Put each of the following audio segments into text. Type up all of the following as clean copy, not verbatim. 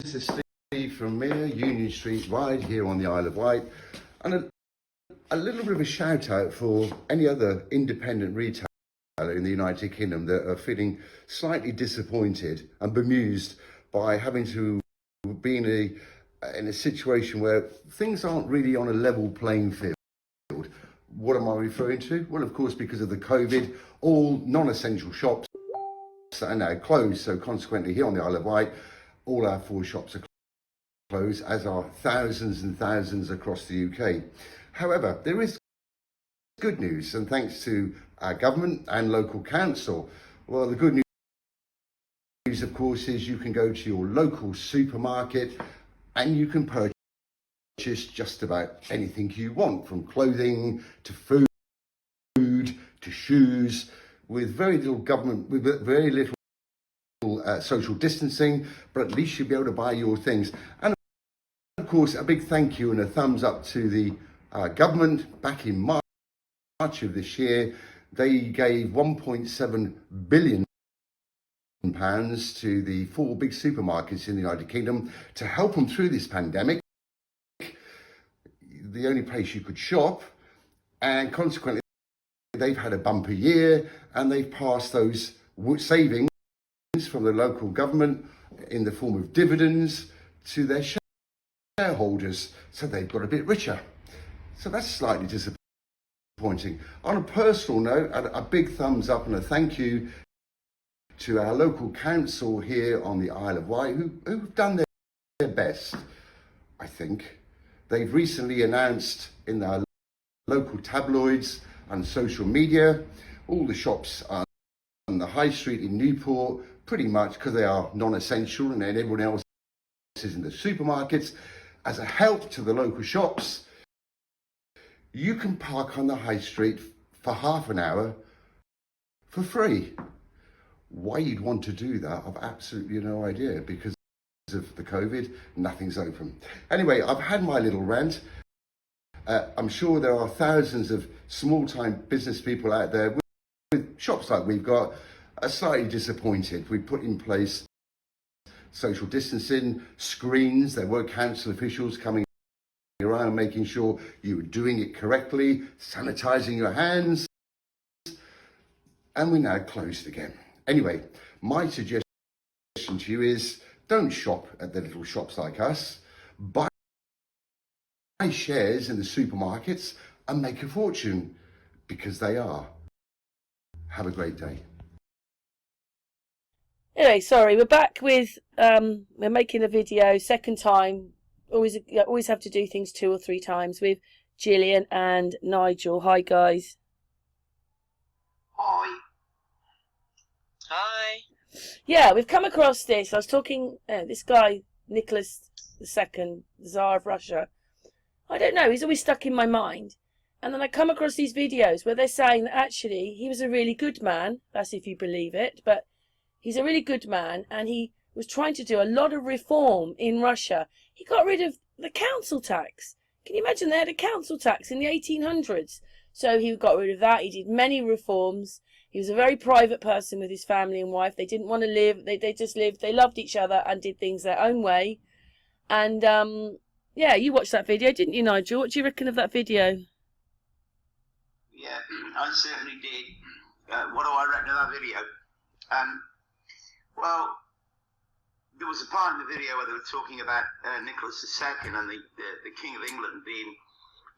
This is Steve from Mere Union Street, right here on the Isle of Wight, and a little bit of a shout out for any other independent retailer in the United Kingdom that are feeling slightly disappointed and bemused by having to be in a situation where things aren't really on a level playing field. What am I referring to? Well, of course, because of the COVID, all non-essential shops are now closed. So consequently, here on the Isle of Wight, all our 4 shops are closed, as are thousands and thousands across the UK. However, there is good news, and thanks to our government and local council. Well, the good news, of course, is you can go to your local supermarket and you can purchase just about anything you want, from clothing to food to shoes, with very little government, with very little social distancing, but at least you'll be able to buy your things. And of course, a big thank you and a thumbs up to the government. Back in March of this year, they gave £1.7 billion to the 4 big supermarkets in the United Kingdom to help them through this pandemic. The only place you could shop, and consequently they've had a bumper year, and they've passed those savings from the local government in the form of dividends to their shareholders, so they've got a bit richer. So that's slightly disappointing. On a personal note, a big thumbs up and a thank you to our local council here on the Isle of Wight, who've done their best, I think. They've recently announced in our local tabloids and social media, all the shops on the high street in Newport, pretty much because they are non-essential, and then everyone else is in the supermarkets. As a help to the local shops, you can park on the high street for half an hour for free. Why you'd want to do that, I've absolutely no idea, because of the COVID, nothing's open. Anyway, I've had my little rant. I'm sure there are thousands of small-time business people out there with shops like we've got are slightly disappointed. We put in place social distancing screens. There were council officials coming around making sure you were doing it correctly, sanitizing your hands, and we're now closed again. Anyway, my suggestion to you is don't shop at the little shops like us. Buy shares in the supermarkets and make a fortune, because they are. Have a great day. Anyway, sorry, we're back with we're making a video, second time. Always have to do things 2 or 3 times, with Gillian and Nigel. Hi guys. Hi. Hi. Yeah, we've come across this. I was talking this guy Legless Tsar, the Tsar of Russia. I don't know, he's always stuck in my mind. And then I come across these videos where they're saying that actually he was a really good man. That's if you believe it, but he's a really good man, and he was trying to do a lot of reform in Russia. He got rid of the council tax. Can you imagine they had a council tax in the 1800s? So he got rid of that. He did many reforms. He was a very private person with his family and wife. They didn't want to live. They just lived. They loved each other and did things their own way. And yeah, you watched that video, didn't you, Nigel? What do you reckon of that video? Yeah, I certainly did. What do I reckon of that video? Well, there was a part in the video where they were talking about Nicholas II and the King of England being,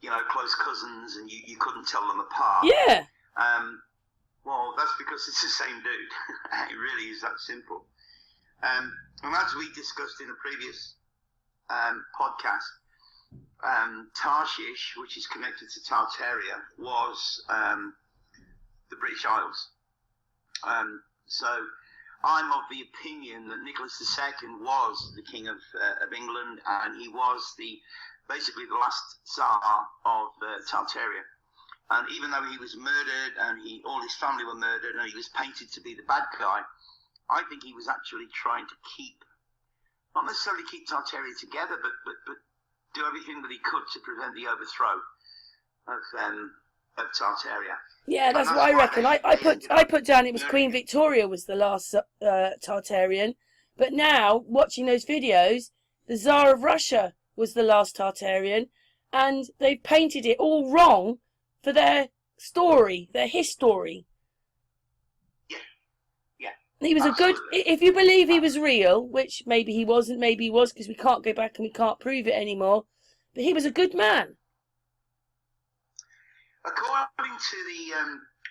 you know, close cousins, and you couldn't tell them apart. Yeah. Well, that's because it's the same dude. It really is that simple. And as we discussed in a previous podcast, Tarshish, which is connected to Tartaria, was the British Isles. So I'm of the opinion that Nicholas II was the King of England, and he was basically the last Tsar of Tartaria. And even though he was murdered and all his family were murdered and he was painted to be the bad guy, I think he was actually trying to not necessarily keep Tartaria together, but do everything that he could to prevent the overthrow of Tartaria. Yeah, that's what I reckon. I put down it was Queen Victoria was the last Tartarian, But now, watching those videos, the Tsar of Russia was the last Tartarian, and they've painted it all wrong for their story, their history. Yeah. He was Absolutely. if you believe he was real, which maybe he wasn't, maybe he was, because we can't go back and we can't prove it anymore, but he was a good man. According to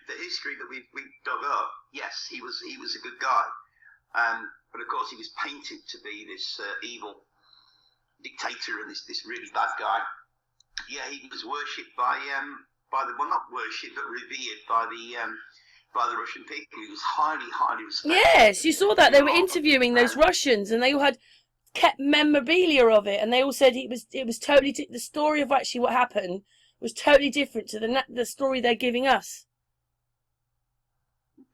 the history that we've dug up, yes, he was a good guy. But of course, he was painted to be this evil dictator and this really bad guy. Yeah, he was worshipped by the, well, not worshipped, but revered by the Russian people. He was highly respected. Yes, you saw that. They were interviewing those Russians, and they all had kept memorabilia of it, and they all said it was totally the story of actually what happened was totally different to the story they're giving us.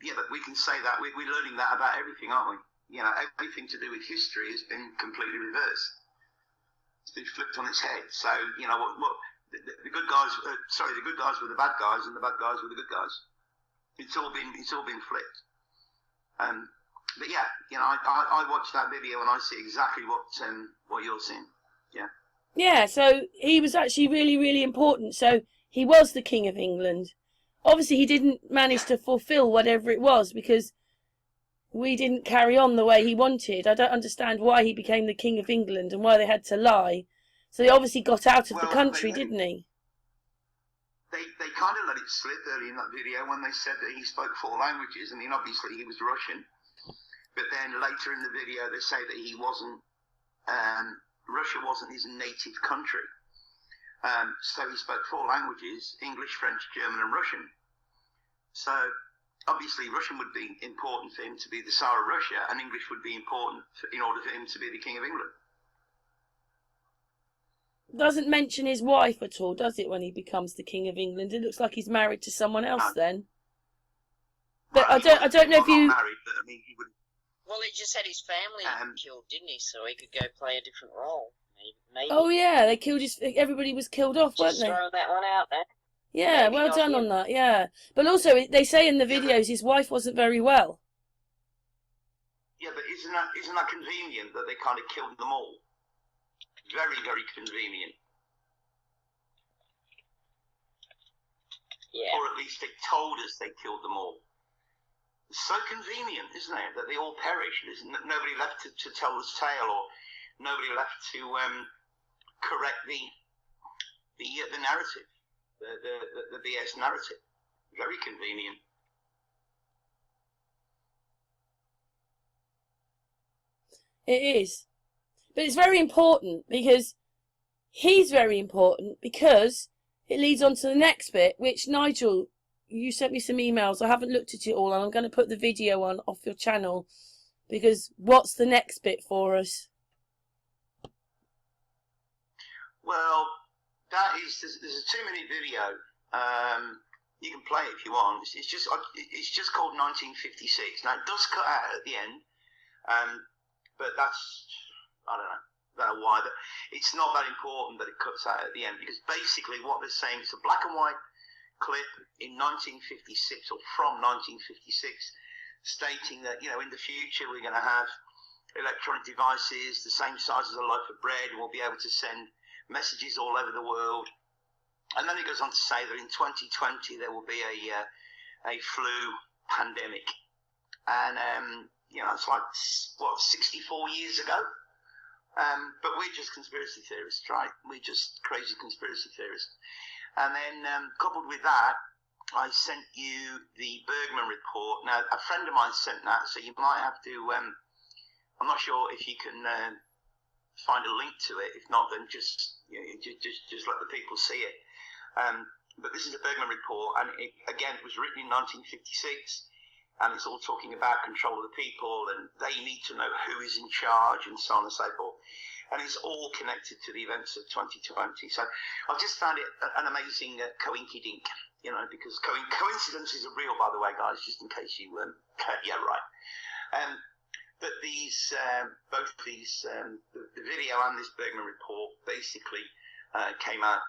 Yeah, but we can say that we're learning that about everything, aren't we? You know, everything to do with history has been completely reversed. It's been flipped on its head. So, you know, what the good guys, the good guys were the bad guys, and the bad guys were the good guys. It's all been flipped. But yeah, you know, I watched that video and I see exactly what you're seeing. Yeah. Yeah, so he was actually really, really important. So he was the King of England. Obviously, he didn't manage to fulfill whatever it was because we didn't carry on the way he wanted. I don't understand why he became the King of England and why they had to lie. So he obviously got out of the country, didn't he? They kind of let it slip early in that video when they said that he spoke 4 languages. I mean, obviously he was Russian. But then later in the video, they say that he wasn't, Russia wasn't his native country. So he spoke 4 languages, English, French, German and Russian. So obviously Russian would be important for him to be the Tsar of Russia, and English would be important in order for him to be the King of England. Doesn't mention his wife at all, does it, when he becomes the King of England? It looks like he's married to someone else then. But I don't know if you... Married, but I mean, he would... Well, he just had his family killed, didn't he? So he could go play a different role. Maybe. Oh yeah, they killed everybody was killed off, weren't they? Just throwing that one out there. Yeah, well done on that, yeah. But also, they say in the videos his wife wasn't very well. Yeah, but isn't that convenient that they kind of killed them all? Very, very convenient. Yeah. Or at least they told us they killed them all. It's so convenient, isn't it, that they all perished? There's nobody left to tell this tale, or nobody left to correct the narrative, the BS narrative. Very convenient. It is. But it's very important because he's very important because it leads on to the next bit, which Nigel, you sent me some emails. I haven't looked at it all, and I'm going to put the video on off your channel because what's the next bit for us? Well, there's a 2-minute video. You can play it if you want. It's just called 1956. Now it does cut out at the end, but that's, I don't know why. But it's not that important that it cuts out at the end, because basically what they're saying is a black and white clip in 1956 or from 1956, stating that, you know, in the future we're going to have electronic devices the same size as a loaf of bread, and we'll be able to send messages all over the world. And then it goes on to say that in 2020 there will be a flu pandemic, and you know, it's like, what, 64 years ago. But we're just conspiracy theorists, right? We're just crazy conspiracy theorists. And then coupled with that, I sent you the Bergman report. Now, a friend of mine sent that, so you might have to, I'm not sure if you can find a link to it. If not, then just let the people see it. But this is a Bergman report, and it was written in 1956, and it's all talking about control of the people, and they need to know who is in charge, and so on and so forth. And it's all connected to the events of 2020. So I've just found it an amazing coinkydink, you know, because coincidences are real, by the way, guys, just in case you yeah, right. But these, both these, the video and this Bergman report basically came out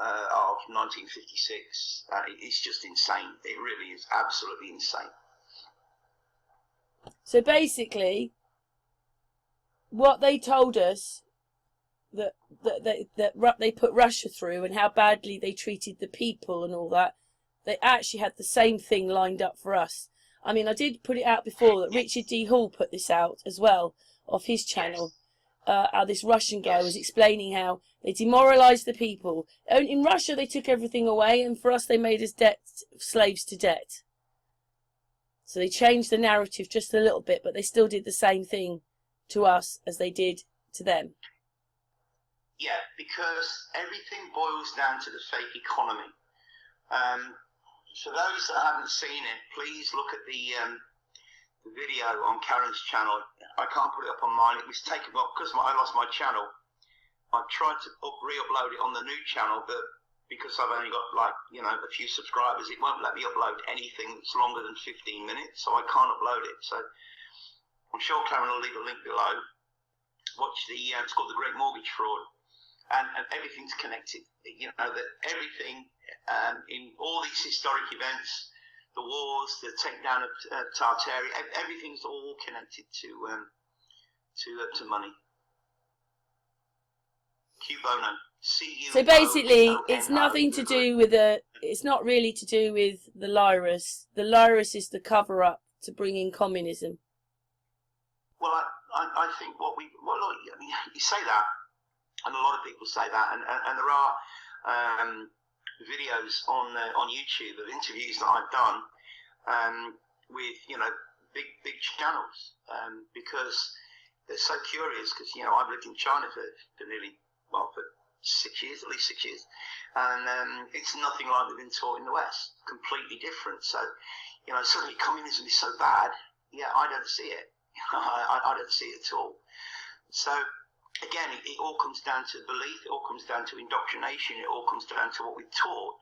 of 1956. It's just insane. It really is absolutely insane. So basically, what they told us that they put Russia through and how badly they treated the people and all that, they actually had the same thing lined up for us. I mean, I did put it out before that Richard D. Hall put this out as well off his channel. How this Russian guy was explaining how they demoralised the people. In Russia, they took everything away, and for us, they made us slaves to debt. So they changed the narrative just a little bit, but they still did the same thing to us as they did to them. Yeah, because everything boils down to the fake economy. For those that haven't seen it, please look at the video on Karen's channel. I can't put it up on mine. It was taken up because I lost my channel. I tried to re-upload it on the new channel, but because I've only got a few subscribers, it won't let me upload anything that's longer than 15 minutes, so I can't upload it. So I'm sure Karen will leave a link below. Watch it's called The Great Mortgage Fraud, and everything's connected. That everything in all these historic events, the wars, the takedown of Tartaria, everything's all connected to money. Q Bono. So basically, it's nothing to do with it's not really to do with the Lyras. The Lyras is the cover-up to bring in communism. Well, I think look, I mean, you say that, and a lot of people say that, and there are videos on YouTube of interviews that I've done with big channels because they're so curious. Because I've lived in China for for 6 years, at least 6 years, and it's nothing like we've been taught in the West. Completely different. So suddenly communism is so bad. Yeah, I don't see it. I don't see it at all. So again, it all comes down to belief. It all comes down to indoctrination. It all comes down to what we're taught.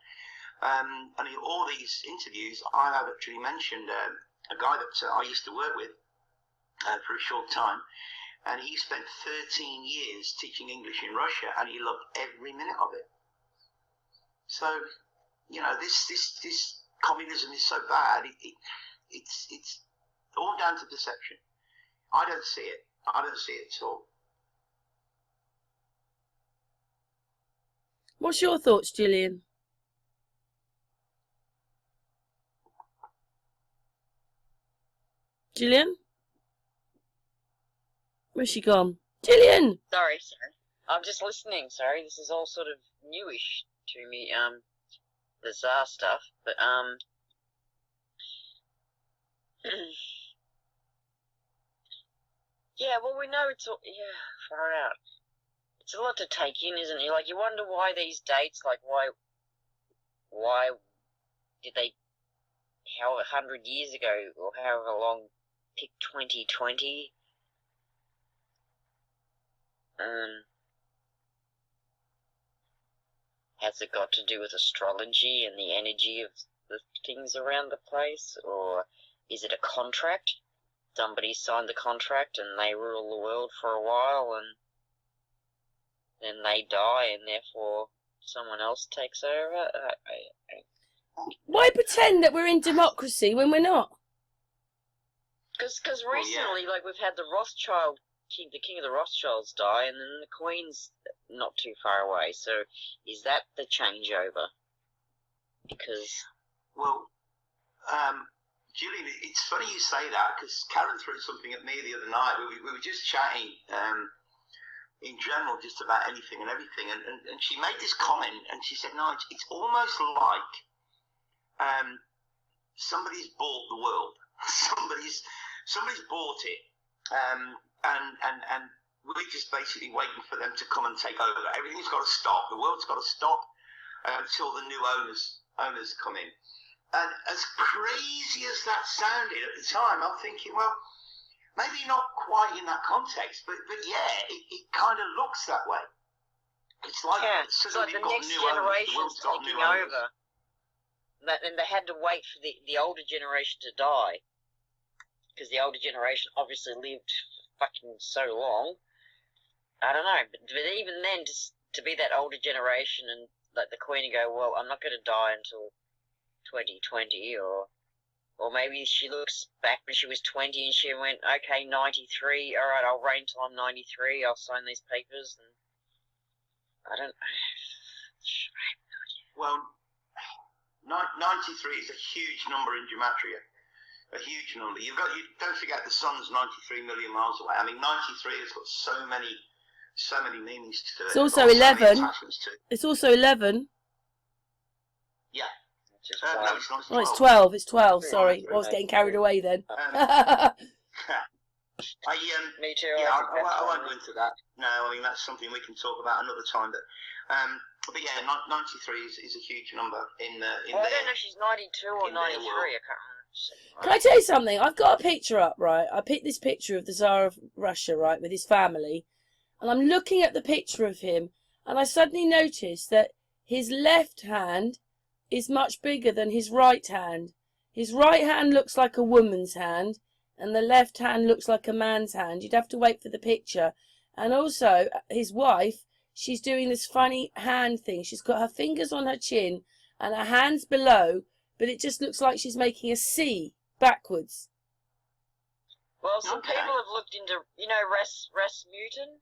And in all these interviews, I have actually mentioned a guy that I used to work with for a short time, and he spent 13 years teaching English in Russia, and he loved every minute of it. So, this communism is so bad. It's all down to perception. I don't see it. I don't see it at all. What's your thoughts, Gillian? Gillian? Where's she gone? Gillian! Sorry. I'm just listening, sorry. This is all sort of newish to me, the Tsar stuff, but, yeah, well, we know it's all, yeah, far out. It's a lot to take in, isn't it? Like, you wonder why these dates, like, why did they, how 100 years ago, or however long, pick 2020? Has it got to do with astrology and the energy of the things around the place? Or is it a contract? Somebody signed the contract and they rule the world for a while and then they die and therefore someone else takes over? Why pretend that we're in democracy when we're not? Because recently, like, we've had the King of the Rothschilds die, and then the Queen's not too far away. So is that the changeover? Because... Well, Gillian, it's funny you say that, because Karen threw something at me the other night. We were just chatting in general, just about anything and everything, and she made this comment, and she said, no, it's almost like somebody's bought the world. somebody's bought it, and we're just basically waiting for them to come and take over. Everything's got to stop. The world's got to stop until the new owners come in. And as crazy as that sounded at the time, I'm thinking, well, maybe not quite in that context, but yeah, it kind of looks that way. It's like, it's like the next generation's taking over. And they had to wait for the older generation to die, because the older generation obviously lived fucking so long. I don't know, but even then, to be that older generation and let the Queen go, well, I'm not going to die until 2020 or Or maybe she looks back when she was 20 and she went, okay, 93, alright, I'll reign till I'm 93, I'll sign these papers, and I don't know. Well, 93 is a huge number in gematria. A huge number. You don't forget the sun's 93 million miles away. I mean, 93 has got so many meanings to it. It's also 11. It's also 11. Yeah. No, it's not. Oh, it's 12. It's 12. Sorry, I was getting carried away then. Me too. Yeah, I won't go into that. No, I mean that's something we can talk about another time. But yeah, 93 is a huge number in the. Well, I don't know if she's 92 or 93. I can't remember. Can I tell you something? I've got a picture up, right? I picked this picture of the Tsar of Russia, right, with his family, and I'm looking at the picture of him, and I suddenly noticed that his left hand is much bigger than his right hand. His right hand looks like a woman's hand, and the left hand looks like a man's hand. You'd have to wait for the picture. And also, his wife, she's doing this funny hand thing. She's got her fingers on her chin and her hands below, but it just looks like she's making a C backwards. Well, some people have looked into, Rasmussen,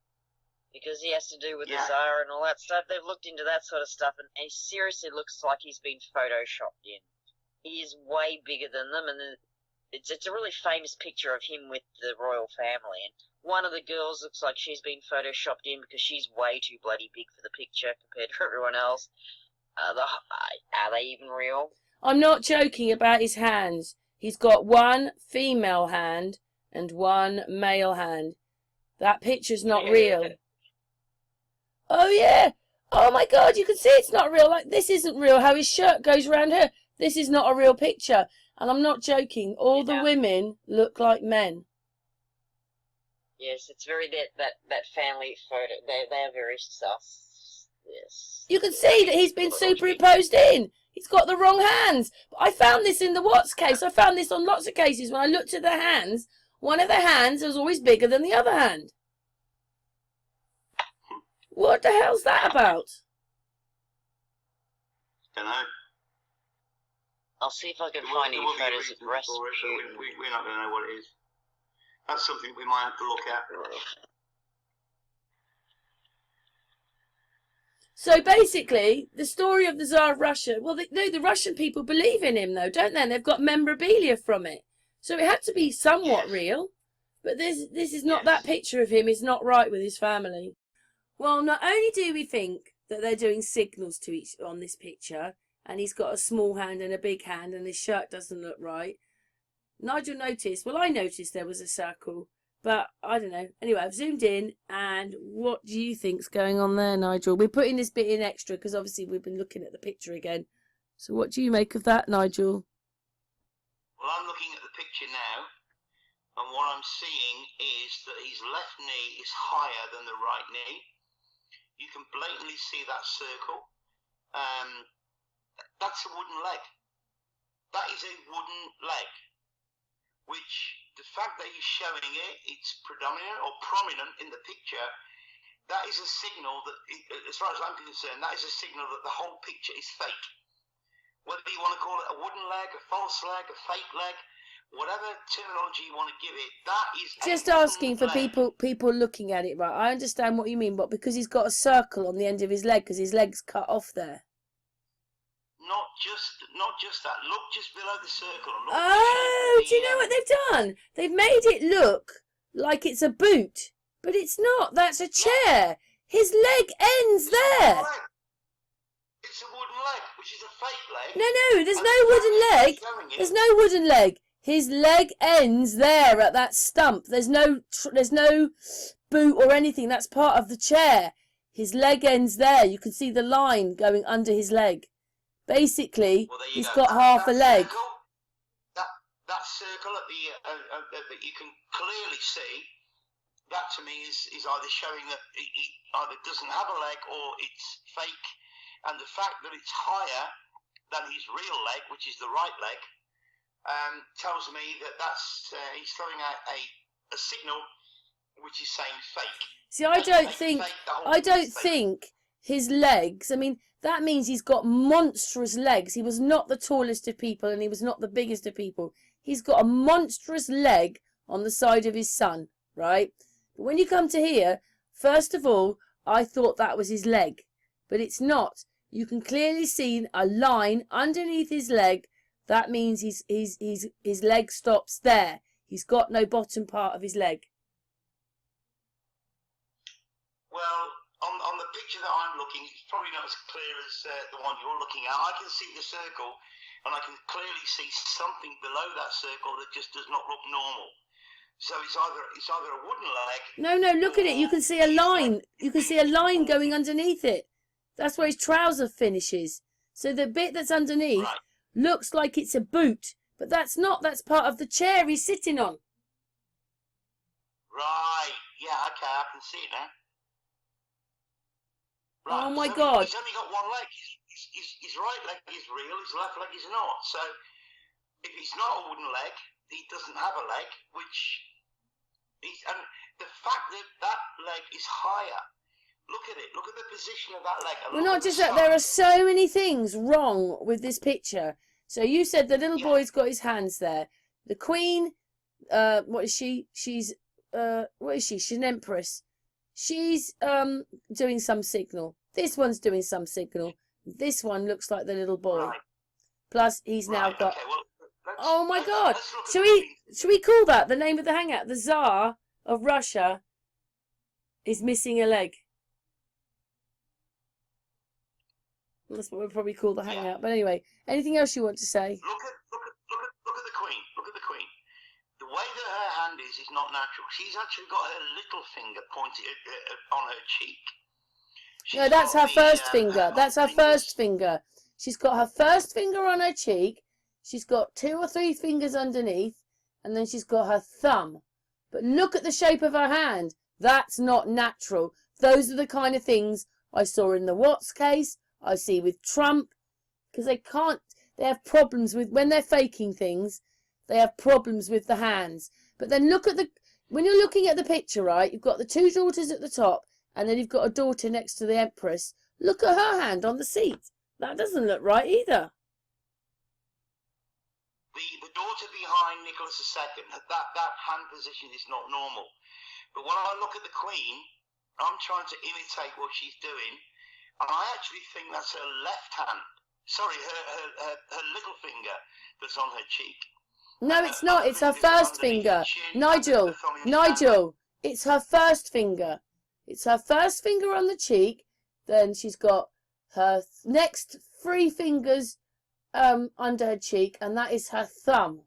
because he has to do with the Tsar and all that stuff. They've looked into that sort of stuff, and he seriously looks like he's been photoshopped in. He is way bigger than them, and it's a really famous picture of him with the royal family. And one of the girls looks like she's been photoshopped in because she's way too bloody big for the picture compared to everyone else. Are they even real? I'm not joking about his hands. He's got one female hand and one male hand. That picture's not real. Oh, yeah. Oh, my God, you can see it's not real. Like, this isn't real. How his shirt goes around her. This is not a real picture. And I'm not joking. All the women look like men. Yes, it's very that family photo. They're very sus. Yes. You can see that he's been superimposed in. He's got the wrong hands. But I found this in the Watts case. I found this on lots of cases. When I looked at the hands, one of the hands was always bigger than the other hand. What the hell's that about? Don't know. I'll see if I can find any photos of Rasmussen. We're not going to know what it is. That's something we might have to look at. So basically, the story of the Tsar of Russia, well, the Russian people believe in him, though, don't they? And they've got memorabilia from it. So it had to be somewhat real. But this is not, that picture of him is not right with his family. Well, not only do we think that they're doing signals to each on this picture, and he's got a small hand and a big hand, and his shirt doesn't look right. Nigel noticed, well, I noticed there was a circle, but I don't know. Anyway, I've zoomed in, and what do you think's going on there, Nigel? We're putting this bit in extra, because obviously we've been looking at the picture again. So what do you make of that, Nigel? Well, I'm looking at the picture now, and what I'm seeing is that his left knee is higher than the right knee. You can blatantly see that circle. That's a wooden leg. That is a wooden leg. Which, the fact that he's showing it, it's predominant or prominent in the picture, that is a signal that, as far as I'm concerned, that is a signal that the whole picture is fake. Whether you want to call it a wooden leg, a false leg, a fake leg, whatever terminology you want to give it, that is just asking for people looking at it, right? I understand what you mean, but because he's got a circle on the end of his leg, because his leg's cut off there. Not just that. Look just below the circle. Oh, do you know what they've done? They've made it look like it's a boot, but it's not. That's a chair. His leg ends there. It's a wooden leg, which is a fake leg. No, there's no wooden leg. There's no wooden leg. His leg ends there at that stump. There's no boot or anything. That's part of the chair. His leg ends there. You can see the line going under his leg. Basically, he's got half a leg. That circle at that you can clearly see, that to me is either showing that he either doesn't have a leg or it's fake. And the fact that it's higher than his real leg, which is the right leg, tells me that he's throwing out a signal which is saying fake. See, I don't think his legs, I mean, that means he's got monstrous legs. He was not the tallest of people and he was not the biggest of people. he's got a monstrous leg on the side of his son, right? But when you come to here, first of all, I thought that was his leg, but it's not. You can clearly see a line underneath his leg. That means his leg stops there. He's got no bottom part of his leg. Well, on the picture that I'm looking, it's probably not as clear as the one you're looking at. I can see the circle, and I can clearly see something below that circle that just does not look normal. So it's either a wooden leg. No, look at it. You can see a line. You can see a line going underneath it. That's where his trouser finishes. So the bit that's underneath looks like it's a boot, but that's not. That's part of the chair he's sitting on. Right. Yeah. Okay. I can see it now. Right. Oh my God. He's only got one leg. His right leg is real. His left leg is not. So if it's not a wooden leg, he doesn't have a leg. And the fact that that leg is higher. Look at it. Look at the position of that leg. Well, not just that. There are so many things wrong with this picture. So you said the little boy's got his hands there. The Queen, what is she? She's what is she? She's an empress. She's doing some signal. This one's doing some signal. This one looks like the little boy. Right. Plus, he's now got. Okay, well, oh my God! Should we call that the name of the hangout? The Tsar of Russia is missing a leg. That's what we'll probably call the hangout. But anyway, anything else you want to say? Look at the Queen. Look at the Queen. The way that her hand is not natural. She's actually got her little finger pointed on her cheek. No, that's her first finger. That's her first finger. She's got her first finger on her cheek. She's got 2 or 3 fingers underneath, and then she's got her thumb. But look at the shape of her hand. That's not natural. Those are the kind of things I saw in the Watts case. I see with Trump, because they have problems with, when they're faking things, they have problems with the hands. But then look at when you're looking at the picture, right, you've got the 2 daughters at the top, and then you've got a daughter next to the Empress. Look at her hand on the seat. That doesn't look right either. The daughter behind Nicholas II, that hand position is not normal. But when I look at the Queen, I'm trying to imitate what she's doing, and I actually think that's her left hand. Sorry, her little finger that's on her cheek. No, it's not. It's her first finger. Nigel, it's her first finger. It's her first finger on the cheek. Then she's got her next 3 fingers under her cheek, and that is her thumb.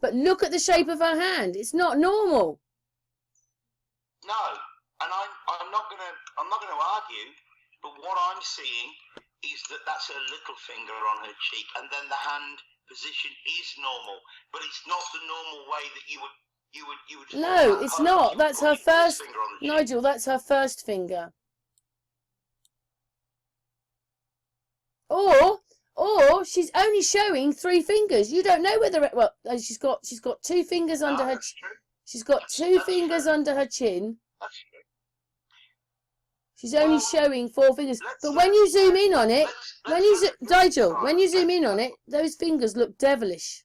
But look at the shape of her hand. It's not normal. No, and I'm not gonna argue. But what I'm seeing is that that's her little finger on her cheek, and then the hand position is normal, but it's not the normal way that you would. No, it's not. That's her first. Nigel, that's her first finger. Or she's only showing 3 fingers. You don't know whether she's got 2 fingers under her. She's got 2 fingers under her chin. That's true. She's only showing 4 fingers. But when you zoom in on it, Nigel, when you zoom in on it, those fingers look devilish.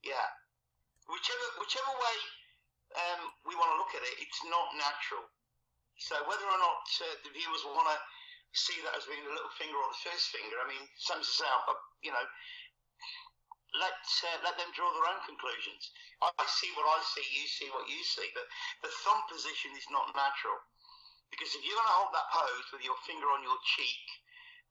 Yeah. Whichever way we want to look at it, it's not natural. So whether or not the viewers want to see that as being a little finger or the first finger, I mean, same as let them draw their own conclusions. I see what I see, you see what you see, but the thumb position is not natural. Because if you're going to hold that pose with your finger on your cheek,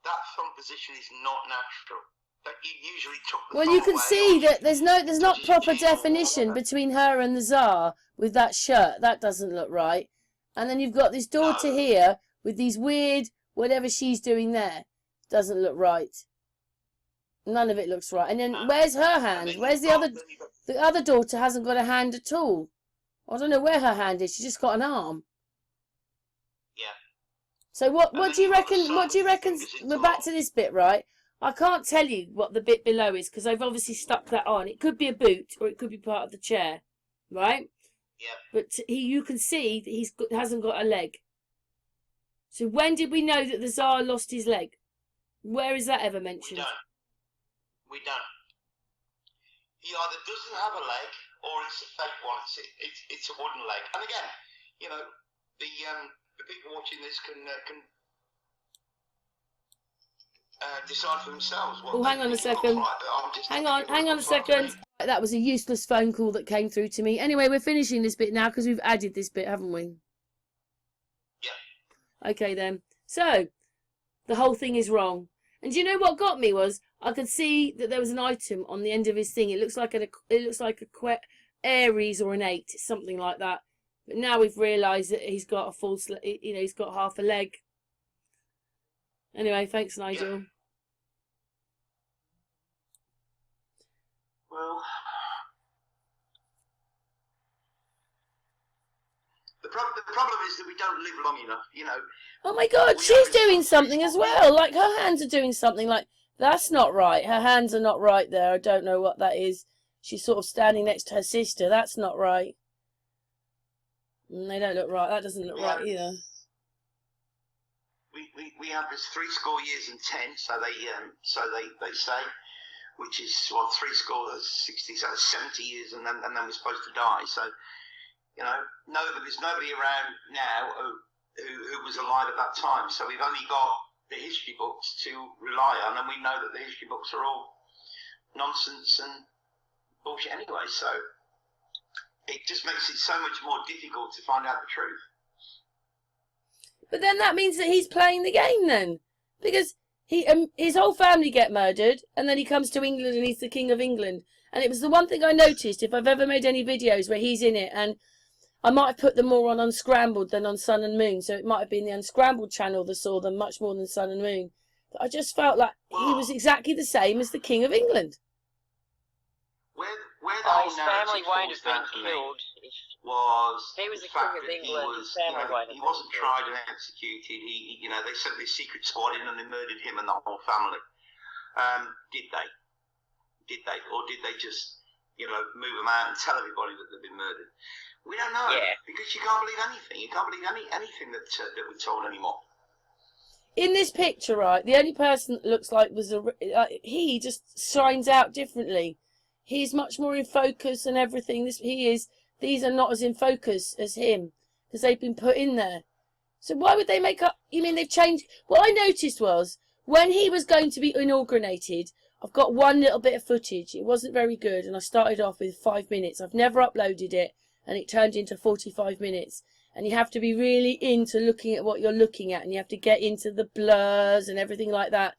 that thumb position is not natural. That you usually took the well, you can see that there's not proper definition between her and the Tsar with that shirt. That doesn't look right. And then you've got this daughter here with these weird whatever she's doing there. Doesn't look right. None of it looks right. And then where's her hand? Where's the other? The other daughter hasn't got a hand at all. I don't know where her hand is. She's just got an arm. Yeah. So what do you reckon? What do you reckon? We're back to this bit, right? I can't tell you what the bit below is because I've obviously stuck that on. It could be a boot or it could be part of the chair, right? Yeah. But you can see that hasn't got a leg. So when did we know that the Tsar lost his leg? Where is that ever We mentioned? don't. We don't. He either doesn't have a leg or it's a fake one. It's a wooden leg. And again, you know, the people watching this can decide for themselves what Oh, hang on a second. Hang on a second. That was a useless phone call that came through to me. Anyway, we're finishing this bit now because we've added this bit, haven't we? Yeah. Okay then. So, the whole thing is wrong. And do you know what got me was I could see that there was an item on the end of his thing. It looks like a Aries or an 8, something like that. But now we've realised that he's got a false, you know, he's got half a leg. Anyway, thanks, Nigel. Yeah. Well, the problem is that we don't live long enough, you know. Oh my God, she's doing something as well. Like her hands are doing something. Like that's not right. Her hands are not right there. I don't know what that is. She's sort of standing next to her sister. That's not right. And they don't look right. That doesn't look right either. We have this 70 years and 10, so they say, which is 60, so 70 years, and then we're supposed to die. So, you know, there's nobody around now who was alive at that time. So we've only got the history books to rely on, and we know that the history books are all nonsense and bullshit anyway. So it just makes it so much more difficult to find out the truth. But then that means that he's playing the game then, because his whole family get murdered, and then he comes to England and he's the King of England. And it was the one thing I noticed, if I've ever made any videos where he's in it, and I might have put them more on Unscrambled than on Sun and Moon, so it might have been the Unscrambled channel that saw them much more than Sun and Moon. But I just felt like he was exactly the same as the King of England. Where the whole his family won't have been for me killed. was He was the the fact King of that England. His family won't have he wasn't been tried and executed. He you know, they sent this secret squad in and they murdered him and the whole family. Did they? Did they? Or did they just, you know, move them out and tell everybody that they've been murdered? We don't know. Yeah. Because you can't believe anything. You can't believe anything that we're told anymore. In this picture, right, the only person that looks like was he just shines out differently. He's much more in focus and everything. These are not as in focus as him because they've been put in there. So why would they make up? You mean they've changed? What I noticed was when he was going to be inaugurated, I've got one little bit of footage. It wasn't very good, and I started off with 5 minutes. I've never uploaded it, and it turned into 45 minutes. And you have to be really into looking at what you're looking at, and you have to get into the blurs and everything like that.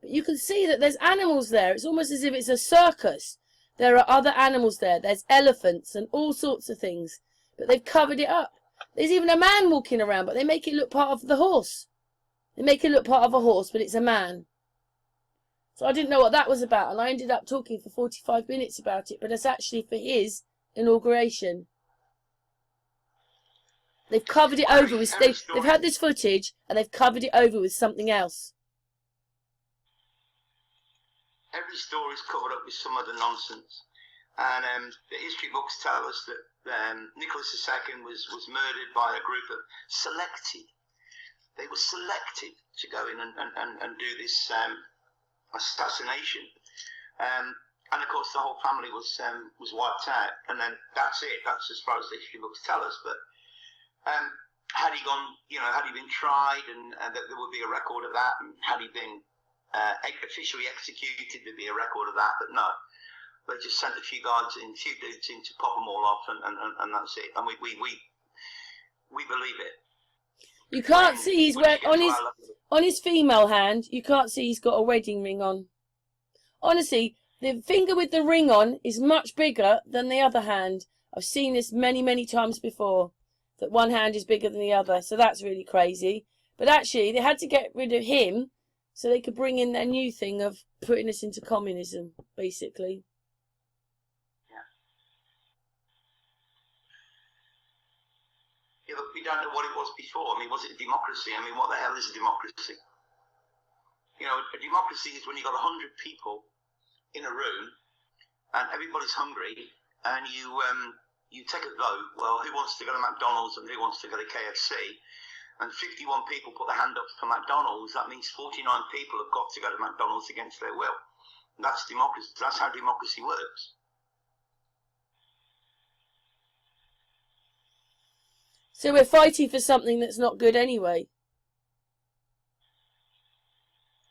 But you can see that there's animals there. It's almost as if it's a circus. There are other animals there. There's elephants and all sorts of things. But they've covered it up. There's even a man walking around, but they make it look part of the horse. They make it look part of a horse, but it's a man. So I didn't know what that was about, and I ended up talking for 45 minutes about it, but it's actually for his inauguration. They've covered it over with... They've had this footage, and they've covered it over with something else. Every story is covered up with some other nonsense. And the history books tell us that Nicholas II was murdered by a group of selected. They were selected to go in and do this assassination. And of course the whole family was wiped out. And then that's it. That's as far as the history books tell us. But had he gone, you know, had he been tried and that there would be a record of that, and had he been officially executed, there'd be a record of that, but no. They just sent a few guys in, a few dudes in to pop them all off, and that's it. And we believe it. You can't see he's wearing on his female hand. You can't see he's got a wedding ring on. Honestly, the finger with the ring on is much bigger than the other hand. I've seen this many times before. That one hand is bigger than the other, so that's really crazy. But actually, they had to get rid of him so they could bring in their new thing of putting us into communism, basically. Yeah, but we don't know what it was before. I mean, was it a democracy? I mean, what the hell is a democracy? You know, a democracy is when you've got 100 people in a room and everybody's hungry and you take a vote. Well, who wants to go to McDonald's and who wants to go to KFC? and 51 people put their hand up for McDonald's, that means 49 people have got to go to McDonald's against their will. That's democracy. That's how democracy works. So we're fighting for something that's not good anyway.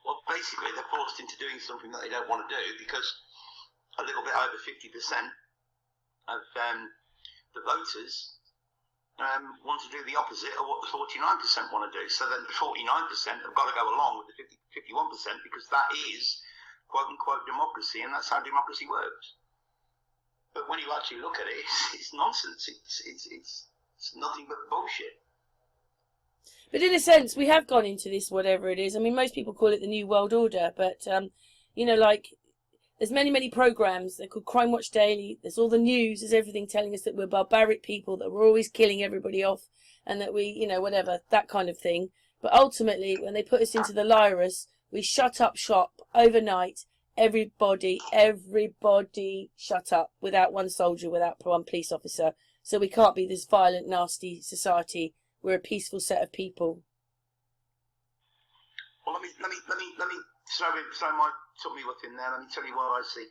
Well, basically, they're forced into doing something that they don't want to do because a little bit over 50% of the voters want to do the opposite of what the 49% want to do. So then the 49% have got to go along with the 51% because that is quote-unquote democracy, and that's how democracy works. But when you actually look at it, it's nonsense. It's nothing but bullshit. But in a sense, we have gone into this, whatever it is. I mean, most people call it the New World Order, but, you know, like, there's many programs. They're called Crime Watch Daily. There's all the news. There's everything telling us that we're barbaric people, that we're always killing everybody off, and that we, you know, whatever, that kind of thing. But ultimately, when they put us into the Lyras, we shut up shop overnight. Everybody shut up without one soldier, without one police officer. So we can't be this violent, nasty society. We're a peaceful set of people. Well, let me throw my tummy what's in there. Let me tell you what I see.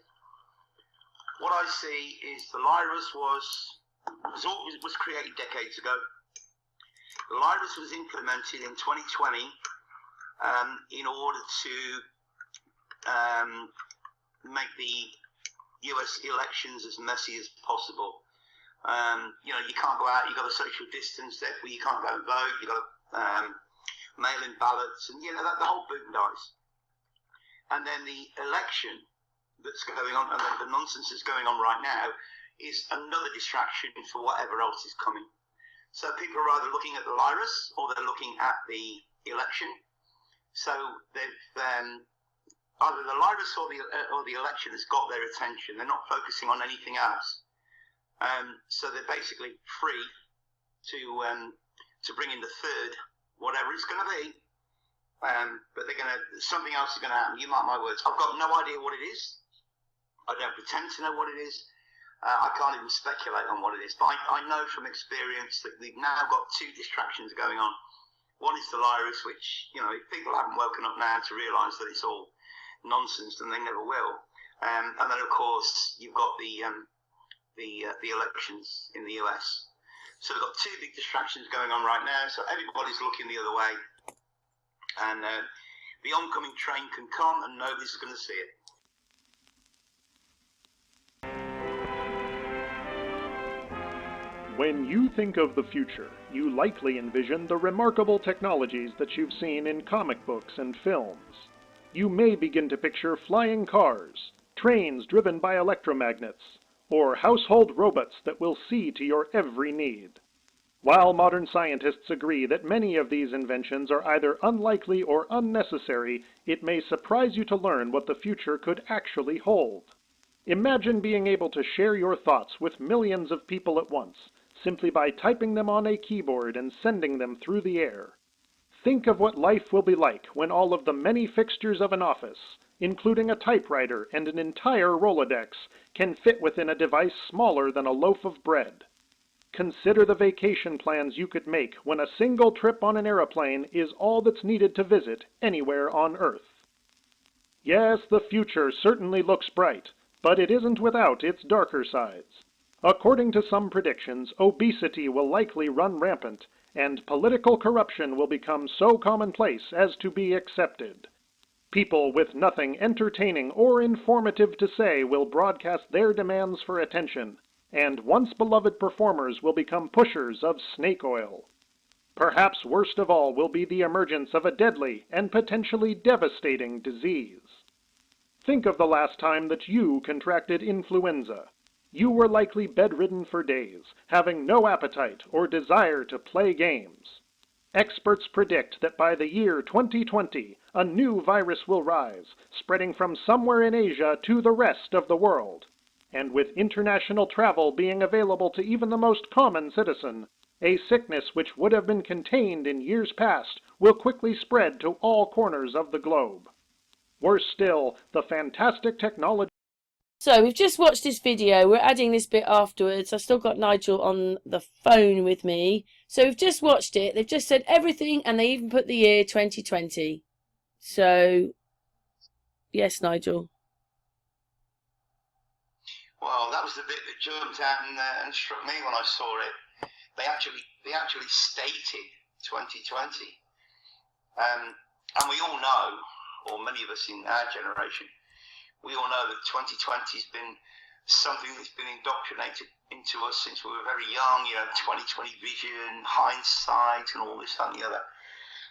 What I see is the Lyras was created decades ago. The Lyras was implemented in 2020 in order to make the US elections as messy as possible. You know, you can't go out, you've got to social distance, therefore you can't go and vote, you've got to mail-in ballots, and, you know, the whole boot and dice. And then the election that's going on, and the nonsense that's going on right now, is another distraction for whatever else is coming. So people are either looking at the Lyras, or they're looking at the election. So they've either the Lyras or the election has got their attention. They're not focusing on anything else. So they're basically free to bring in the third, whatever it's going to be. But something else is going to happen. You mark my words. I've got no idea what it is. I don't pretend to know what it is. I can't even speculate on what it is. But I know from experience that we've now got two distractions going on. One is the Lyras, which, you know, if people haven't woken up now to realise that it's all nonsense, then they never will. And then, of course, you've got the elections in the US. So we've got two big distractions going on right now. So everybody's looking the other way. And the oncoming train can come and nobody's going to see it. When you think of the future, you likely envision the remarkable technologies that you've seen in comic books and films. You may begin to picture flying cars, trains driven by electromagnets, or household robots that will see to your every need. While modern scientists agree that many of these inventions are either unlikely or unnecessary, it may surprise you to learn what the future could actually hold. Imagine being able to share your thoughts with millions of people at once, simply by typing them on a keyboard and sending them through the air. Think of what life will be like when all of the many fixtures of an office, including a typewriter and an entire Rolodex, can fit within a device smaller than a loaf of bread. Consider the vacation plans you could make when a single trip on an aeroplane is all that's needed to visit anywhere on Earth. Yes, the future certainly looks bright, but it isn't without its darker sides. According to some predictions, obesity will likely run rampant, and political corruption will become so commonplace as to be accepted. People with nothing entertaining or informative to say will broadcast their demands for attention, and once beloved performers will become pushers of snake oil. Perhaps worst of all will be the emergence of a deadly and potentially devastating disease. Think of the last time that you contracted influenza. You were likely bedridden for days, having no appetite or desire to play games. Experts predict that by the year 2020, a new virus will rise, spreading from somewhere in Asia to the rest of the world. And with international travel being available to even the most common citizen, a sickness which would have been contained in years past will quickly spread to all corners of the globe. Worse still, the fantastic technology So we've just watched this video. We're adding this bit afterwards. I've still got Nigel on the phone with me. So we've just watched it. They've just said everything, and they even put the year 2020. So, yes, Nigel. Well, that was the bit that jumped out and struck me when I saw it. They actually stated 2020, and we all know, or many of us in our generation, we all know that 2020 has been something that's been indoctrinated into us since we were very young. 2020 vision, hindsight, and all this, that, and the other.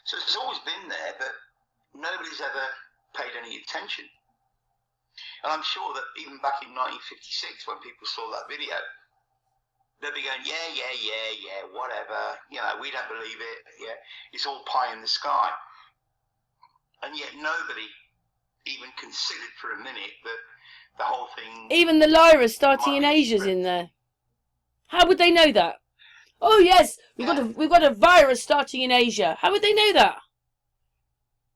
So it's always been there, but nobody's ever paid any attention. And I'm sure that even back in 1956, when people saw that video, they'd be going, yeah, whatever. We don't believe it. Yeah, it's all pie in the sky. And yet nobody even considered for a minute that the whole thing... Even the Lyra starting in Asia's in there. How would they know that? Oh, yes, we've got a virus starting in Asia. How would they know that?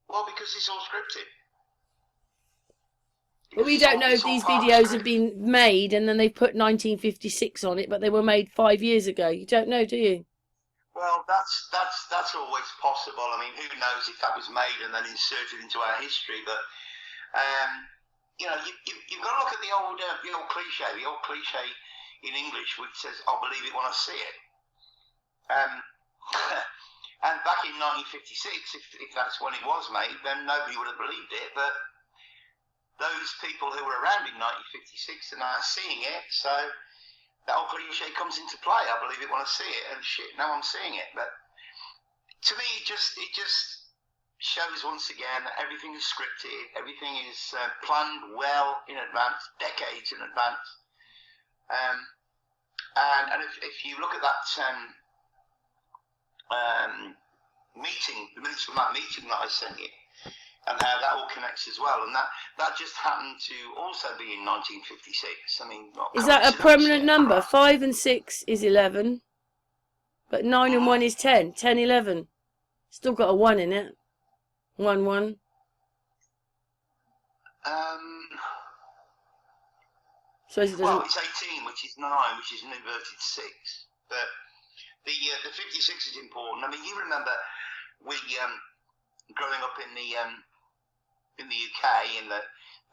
Well, because it's all scripted. But we don't know if these videos have been made and then they put 1956 on it, but they were made 5 years ago. You don't know, do you? Well, that's always possible. I mean, who knows if that was made and then inserted into our history? But you've got to look at the old cliche in English, which says, "I'll believe it when I see it." And back in 1956, if that's when it was made, then nobody would have believed it. But those people who were around in 1956 are now seeing it, so that old cliche comes into play. I believe it when I see it, and shit, now I'm seeing it. But to me, it just shows once again that everything is scripted, everything is planned well in advance, decades in advance. And if you look at that meeting, the minutes from that meeting that I sent you, and how that all connects as well, and that just happened to also be in 1956. I mean, is that a permanent number? 5 and 6 is 11, but 9 and 1 is 10. 10, 11. Still got a 1 in it. 1, 1. So it doesn't... Well, it's 18, which is 9, which is an inverted 6. But the 56 is important. I mean, you remember we growing up in the UK in the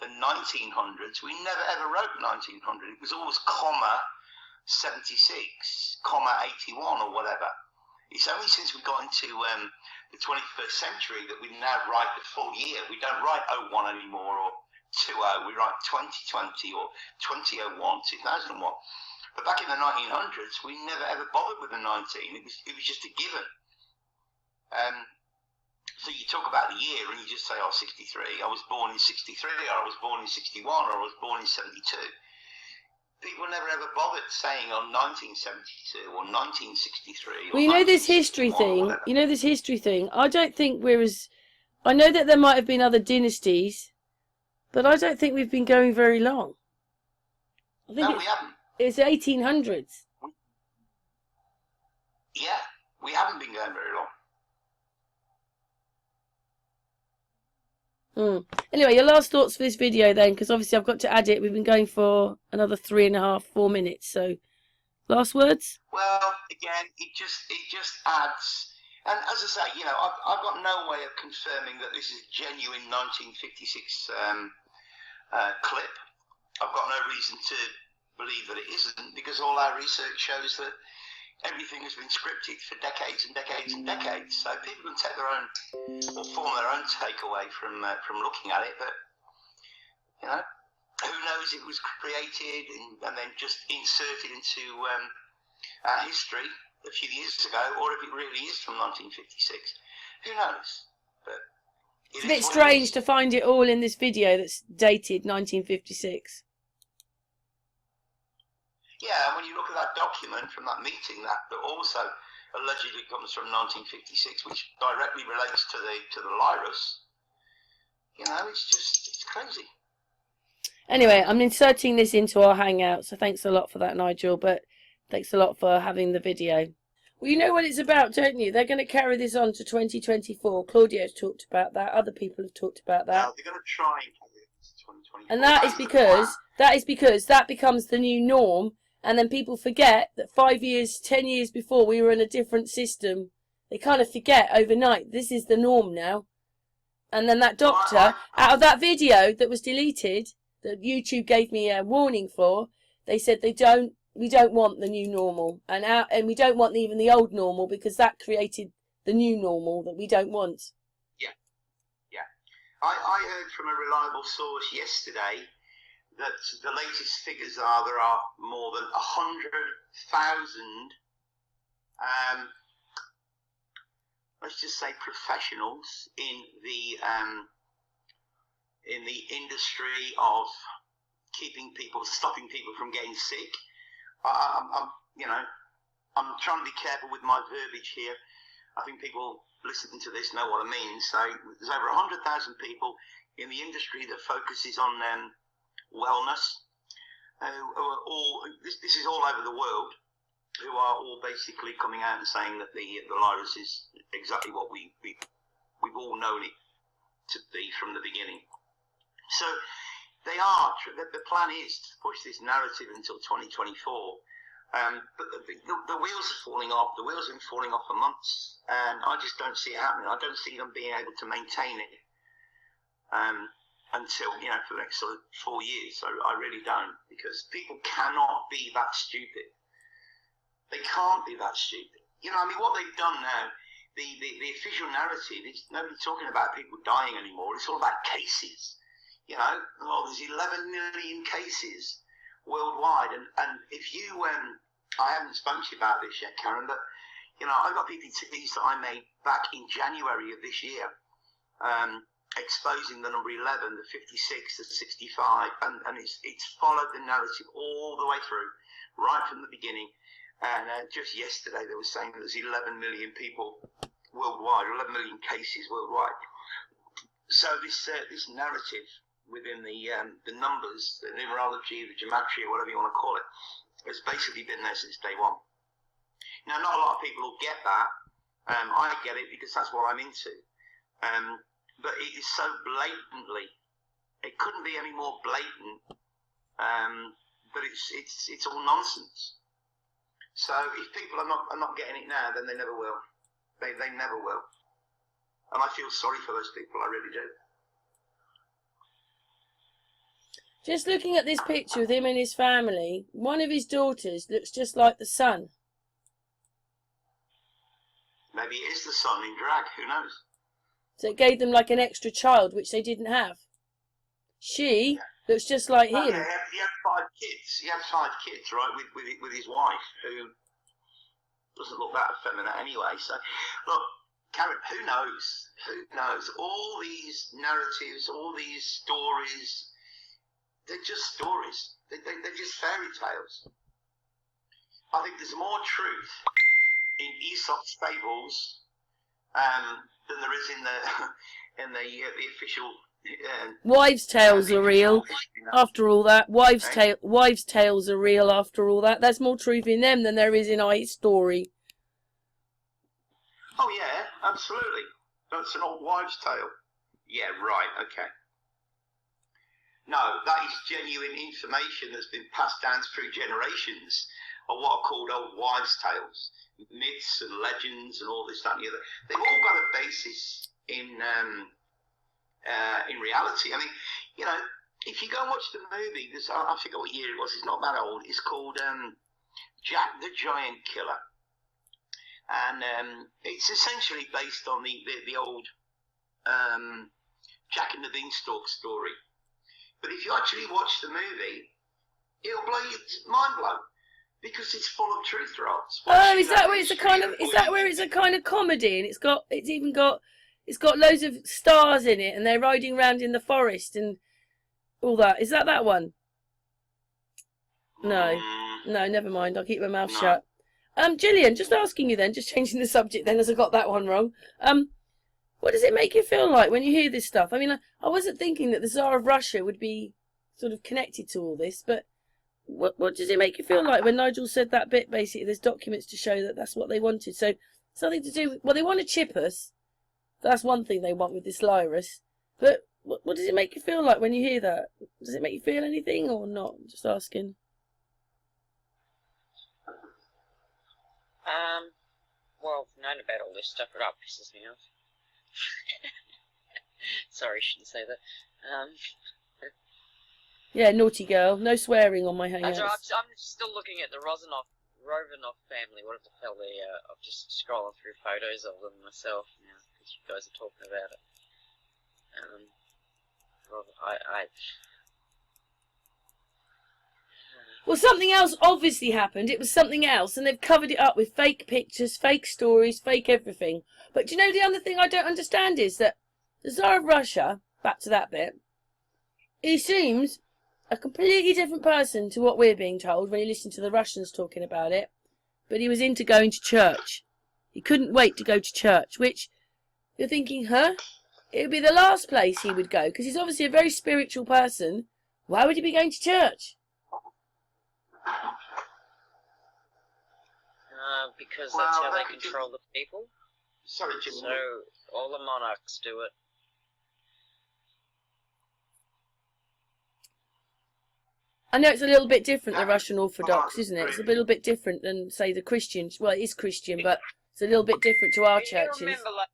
1900s, we never ever wrote 1900. It was always comma 76, comma 81 or whatever. It's only since we got into the 21st century that we now write the full year. We don't write 01 anymore or 20. We write 2020 or 2001, 2001. But back in the 1900s, we never ever bothered with the 19. It was just a given. So you talk about the year and you just say, 63, I was born in 63, or I was born in 61, or I was born in 72. People never ever bothered saying on 1972 or 1963. Or well, you know this history thing? I don't think we're as... I know that there might have been other dynasties, but I don't think we've been going very long. I think we haven't. It's 1800s. Yeah, we haven't been going very long. Anyway, your last thoughts for this video then, because obviously I've got to add it. We've been going for another 3.5, 4 minutes. So, last words? Well, again, it just adds, and as I say, I've got no way of confirming that this is a genuine 1956 clip. I've got no reason to believe that it isn't, because all our research shows that everything has been scripted for decades and decades and decades. So people can take their own, or form their own takeaway from looking at it. But who knows if it was created and then just inserted into our history a few years ago, or if it really is from 1956. Who knows? But it's a bit strange to find it all in this video that's dated 1956. Yeah, when you look at that document from that meeting that also allegedly comes from 1956, which directly relates to the Lyras, it's crazy. Anyway, I'm inserting this into our hangout, so thanks a lot for that, Nigel, but thanks a lot for having the video. Well, you know what it's about, don't you? They're going to carry this on to 2024. Claudio's talked about that. Other people have talked about that. They're going to try and carry it to 2024. And that is because that becomes the new norm, and then people forget that 5 years, 10 years before we were in a different system. They kind of forget overnight. This is the norm now. And then that doctor, out of that video that was deleted, that YouTube gave me a warning for, they said we don't want the new normal, and we don't want even the old normal, because that created the new normal that we don't want. I heard from a reliable source yesterday that the latest figures are there are more than 100,000, let's just say, professionals in the industry of stopping people from getting sick. I'm trying to be careful with my verbiage here. I think people listening to this know what I mean. So there's over 100,000 people in the industry that focuses on wellness. This is all over the world, who are all basically coming out and saying that the virus is exactly what we've all known it to be from the beginning. So the plan is to push this narrative until 2024. But the wheels are falling off. The wheels have been falling off for months, and I just don't see it happening. I don't see them being able to maintain it until, for the next sort of 4 years. So I really don't, because people cannot be that stupid. They can't be that stupid. What they've done now, the official narrative is nobody's talking about people dying anymore. It's all about cases. There's 11 million cases worldwide, and if you I haven't spoken to you about this yet, Karen, but I've got PPTs that I made back in January of this year, exposing the number 11, the 56, the 65, and it's followed the narrative all the way through, right from the beginning. And just yesterday they were saying there's 11 million people worldwide, 11 million cases worldwide. So this narrative within the numbers, the numerology, the gematria, whatever you want to call it, has basically been there since day one. Now, not a lot of people will get that. I get it because that's what I'm into. But it is so blatantly, it couldn't be any more blatant. But it's all nonsense. So if people are not getting it now, then they never will. They never will. And I feel sorry for those people. I really do. Just looking at this picture of him and his family, one of his daughters looks just like the son. Maybe it is the son in drag, who knows? So it gave them like an extra child, which they didn't have. She looks just like him. He had 5 kids. He had 5 kids, right, with his wife, who doesn't look that effeminate anyway. So, look, Karen, who knows? Who knows? All these narratives, all these stories, they're just stories. They're just fairy tales. I think there's more truth in Aesop's fables than there is in the official. Wives' tales are real. After all that, wives' tales are real. After all that, there's more truth in them than there is in our story. Oh yeah, absolutely. That's an old wives' tale. Yeah, right. Okay. No, that is genuine information that's been passed down through generations of what are called old wives' tales, myths and legends and all this, that and the other. They've all got a basis in reality. I mean, if you go and watch the movie, I forget what year it was, it's not that old, it's called Jack the Giant Killer. And it's essentially based on the old Jack and the Beanstalk story. But if you actually watch the movie, it'll blow your mind blown, because it's full of truth drops. Oh, is that where it's a kind of comedy, and it's got loads of stars in it, and they're riding around in the forest and all that. Is that one? No, never mind. I'll keep my mouth shut. Gillian, just asking you then, just changing the subject then, as I got that one wrong. What does it make you feel like when you hear this stuff? I mean, I wasn't thinking that the Tsar of Russia would be sort of connected to all this, but what does it make you feel like when Nigel said that bit? Basically, there's documents to show that that's what they wanted. So something to do with, well, they want to chip us. That's one thing they want with this virus. But what does it make you feel like when you hear that? Does it make you feel anything or not? Just asking. Well, I've known about all this stuff, but it pisses me off. Sorry, I shouldn't say that. Yeah, naughty girl. No swearing on my hangouts. I'm still looking at the Romanov family. What the hell they are? I'm just scrolling through photos of them myself now because you guys are talking about it. Well, something else obviously happened. It was something else, and they've covered it up with fake pictures, fake stories, fake everything. But do you know the other thing I don't understand is that the Tsar of Russia, back to that bit, he seems a completely different person to what we're being told when you listen to the Russians talking about it. But he was into going to church. He couldn't wait to go to church, which you're thinking, huh? It would be the last place he would go, because he's obviously a very spiritual person. Why would he be going to church? Because that's how they control the people. Sorry, Jim. So all the monarchs do it. I know it's a little bit different, the Russian Orthodox, isn't it? It's a little bit different than, say, the Christians. Well, it is Christian, but it's a little bit different to our churches. You remember, like,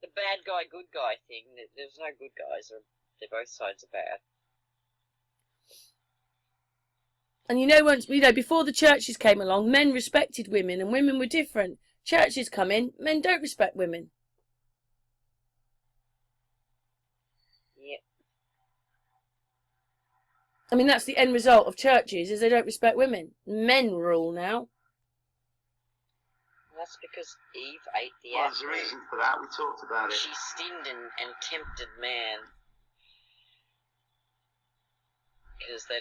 the bad guy, good guy thing? There's no good guys. They're both sides are bad. And before the churches came along, men respected women and women were different. Churches come in, men don't respect women. Yeah. I mean, that's the end result of churches, is they don't respect women. Men rule now. That's because Eve ate the apple. There's a reason for that. We talked about it. She sinned and tempted man. Because they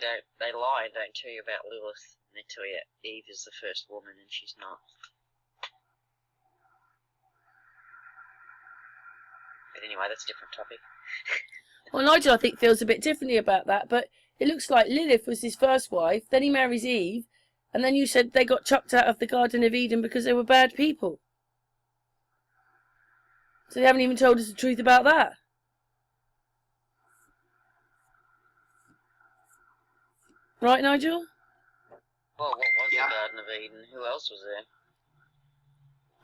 lie and don't tell you about Lilith. And they tell you Eve is the first woman and she's not. But anyway, that's a different topic. Well, Nigel, I think, feels a bit differently about that, but it looks like Lilith was his first wife, then he marries Eve, and then you said they got chucked out of the Garden of Eden because they were bad people. So they haven't even told us the truth about that. Right, Nigel? Well, what was the Garden of Eden? Who else was there?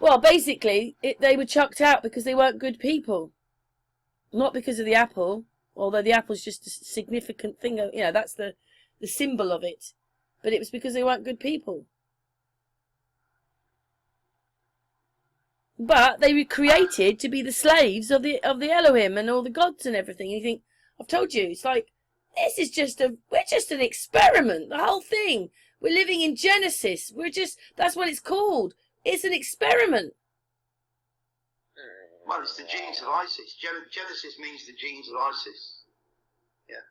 Well, basically, they were chucked out because they weren't good people. Not because of the apple, although the apple's just a significant thing. That's the symbol of it. But it was because they weren't good people. But they were created to be the slaves of the Elohim and all the gods and everything. And you think, I've told you, it's like, we're just an experiment, the whole thing. We're living in Genesis. That's what it's called. It's an experiment. Well, it's the genes of Isis. Genesis means the genes of Isis. Yeah.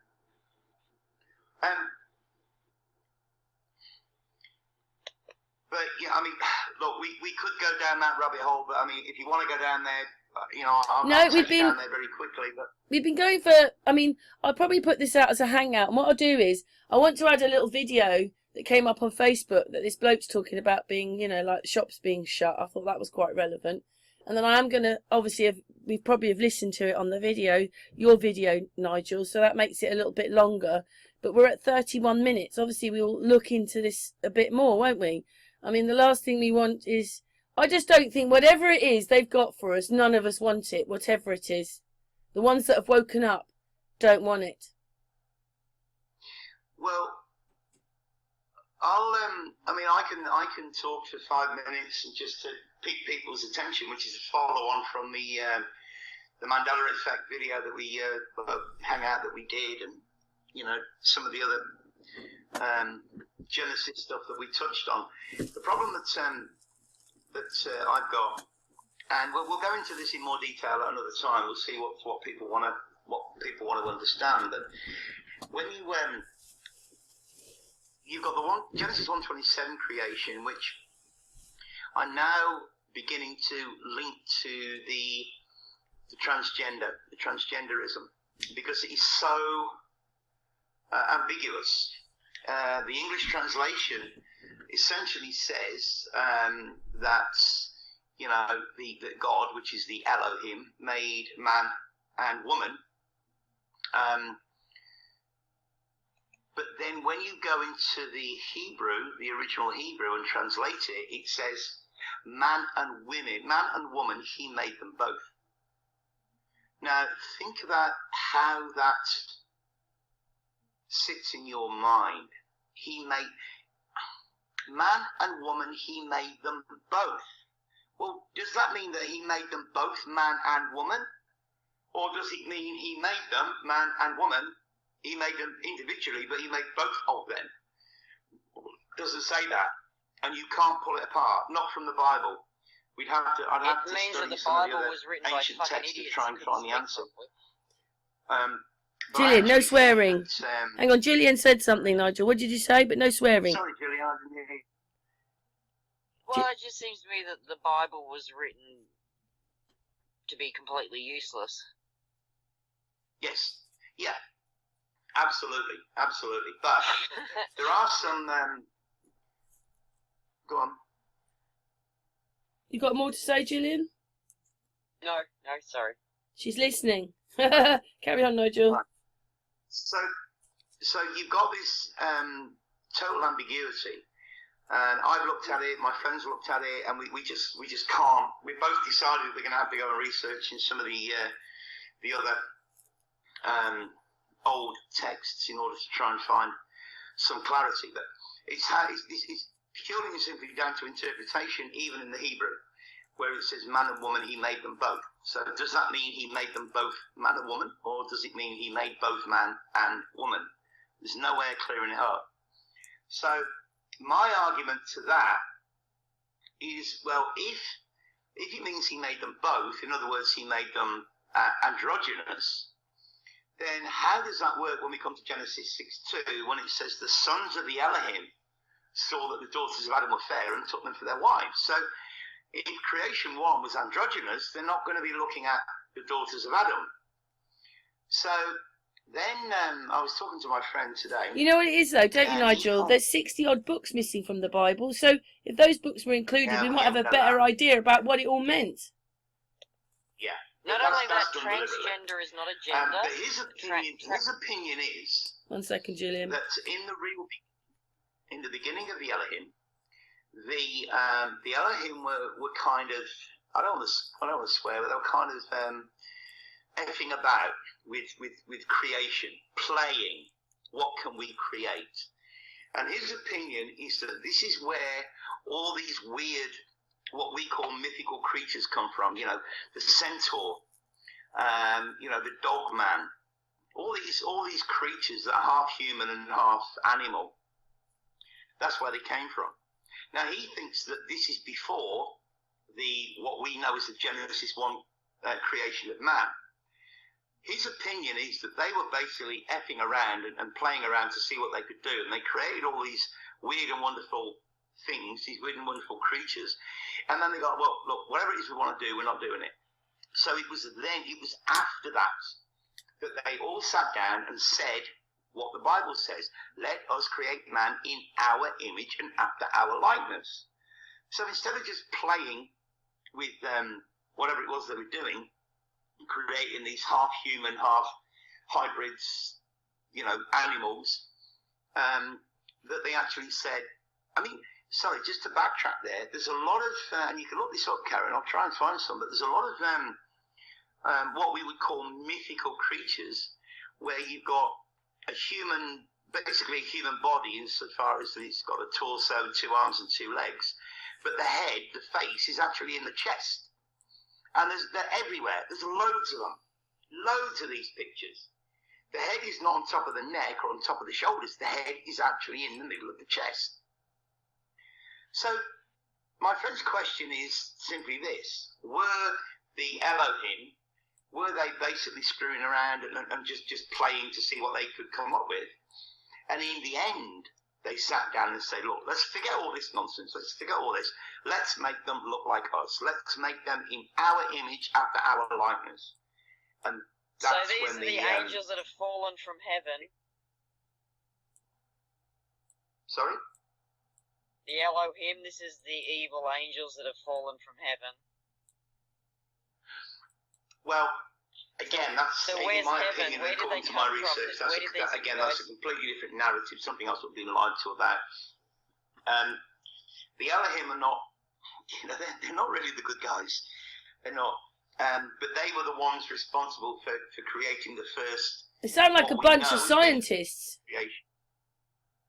But yeah, I mean, look, we could go down that rabbit hole, but I mean, if you want to go down there, I'll take you down there very quickly. But we've been going for. I mean, I'll probably put this out as a hangout. And what I'll do is, I want to add a little video that came up on Facebook that this bloke's talking about being, like shops being shut. I thought that was quite relevant. And then I am going to, obviously, we probably have listened to it on the video, your video, Nigel, so that makes it a little bit longer. But we're at 31 minutes. Obviously, we'll look into this a bit more, won't we? I mean, the last thing we want is... I just don't think whatever it is they've got for us, none of us want it, whatever it is. The ones that have woken up don't want it. Well, I can talk for 5 minutes and just to pique people's attention, which is a follow-on from the Mandela Effect video that we hangout that we did, and some of the other Genesis stuff that we touched on. The problem that I've got, and we'll go into this in more detail at another time. We'll see what people want to understand. But when you've got the Genesis 1:27 creation, which I'm now beginning to link to the transgenderism, because it is so ambiguous. The English translation essentially says that the God, which is the Elohim, made man and woman, But then when you go into the Hebrew, the original Hebrew, and translate it, it says, man and woman, he made them both. Now, think about how that sits in your mind. He made man and woman, he made them both. Well, does that mean that he made them both man and woman? Or does it mean he made them man and woman? He made them individually, but he made both of them. Doesn't say that, and you can't pull it apart. Not from the Bible. I'd have to study some of the other ancient texts to try and find the answer. Gillian, no swearing. Hang on, Gillian said something, Nigel. What did you say? But no swearing. Sorry, Gillian, I didn't hear you. Well, it just seems to me that the Bible was written to be completely useless. Yes. Yeah. Absolutely. But there are some... Go on. You got more to say, Gillian? No, sorry. She's listening. Carry on, Nigel. Right. So you've got this total ambiguity, and I've looked at it. My friends looked at it, and we just can't. We both decided we're going to have to go and research in some of the other old texts in order to try and find some clarity. But it's purely and simply down to interpretation, even in the Hebrew, where it says man and woman, he made them both. So does that mean he made them both man and woman, or does it mean he made both man and woman? There's no way of clearing it up. So my argument to that is, well, if it means he made them both, in other words, he made them androgynous, then how does that work when we come to Genesis 6:2, when it says the sons of the Elohim saw that the daughters of Adam were fair and took them for their wives? So if creation 1 was androgynous, they're not going to be looking at the daughters of Adam. So then I was talking to my friend today. You know what it is, though, don't you, Nigel? There's 60-odd books missing from the Bible, so if those books were included, we might have a better idea about what it all meant. Yeah. Not only that, transgender is not a gender. But his opinion is... 1 second, Gillian. That in the beginning of the Elohim, the Elohim were kind of, I don't want to swear, but they were kind of effing about with creation, playing. What can we create? And his opinion is that this is where all these weird, what we call mythical creatures come from. You know, the centaur, the dog man, all these creatures that are half human and half animal. That's where they came from. Now he thinks that this is before what we know as the Genesis 1 creation of man. His opinion is that they were basically effing around and playing around to see what they could do, and they created all these weird and wonderful things, these weird and wonderful creatures, and then they got, well, look, whatever it is we want to do, we're not doing it. So it was after that they all sat down and said what the Bible says: let us create man in our image and after our likeness. So instead of just playing with whatever it was they were doing, creating these half human, half hybrids, animals, that they actually said, just to backtrack there's a lot of, and you can look this up, Karen, I'll try and find some, but there's a lot of what we would call mythical creatures, where you've got basically a human body insofar as it's got a torso, 2 arms and 2 legs, but the head, the face, is actually in the chest. And they're everywhere. There's loads of them. Loads of these pictures. The head is not on top of the neck or on top of the shoulders. The head is actually in the middle of the chest. So my friend's question is simply this: were the Elohim, were they basically screwing around and just playing to see what they could come up with? And in the end, they sat down and said, look, let's forget all this nonsense. Let's forget all this. Let's make them look like us. Let's make them in our image after our likeness. And that's so these when are the angels that have fallen from heaven. Sorry? The Elohim, this is the evil angels that have fallen from heaven. Well, Again, that's So in where's my heaven? opinion, Where did according they to my come from? research. That's Where did these that's a completely different narrative. Something else I've been lied to about. The Elohim are not, they're not really the good guys. They're not. But they were the ones responsible for creating the first. They sound like a bunch of scientists. Creation.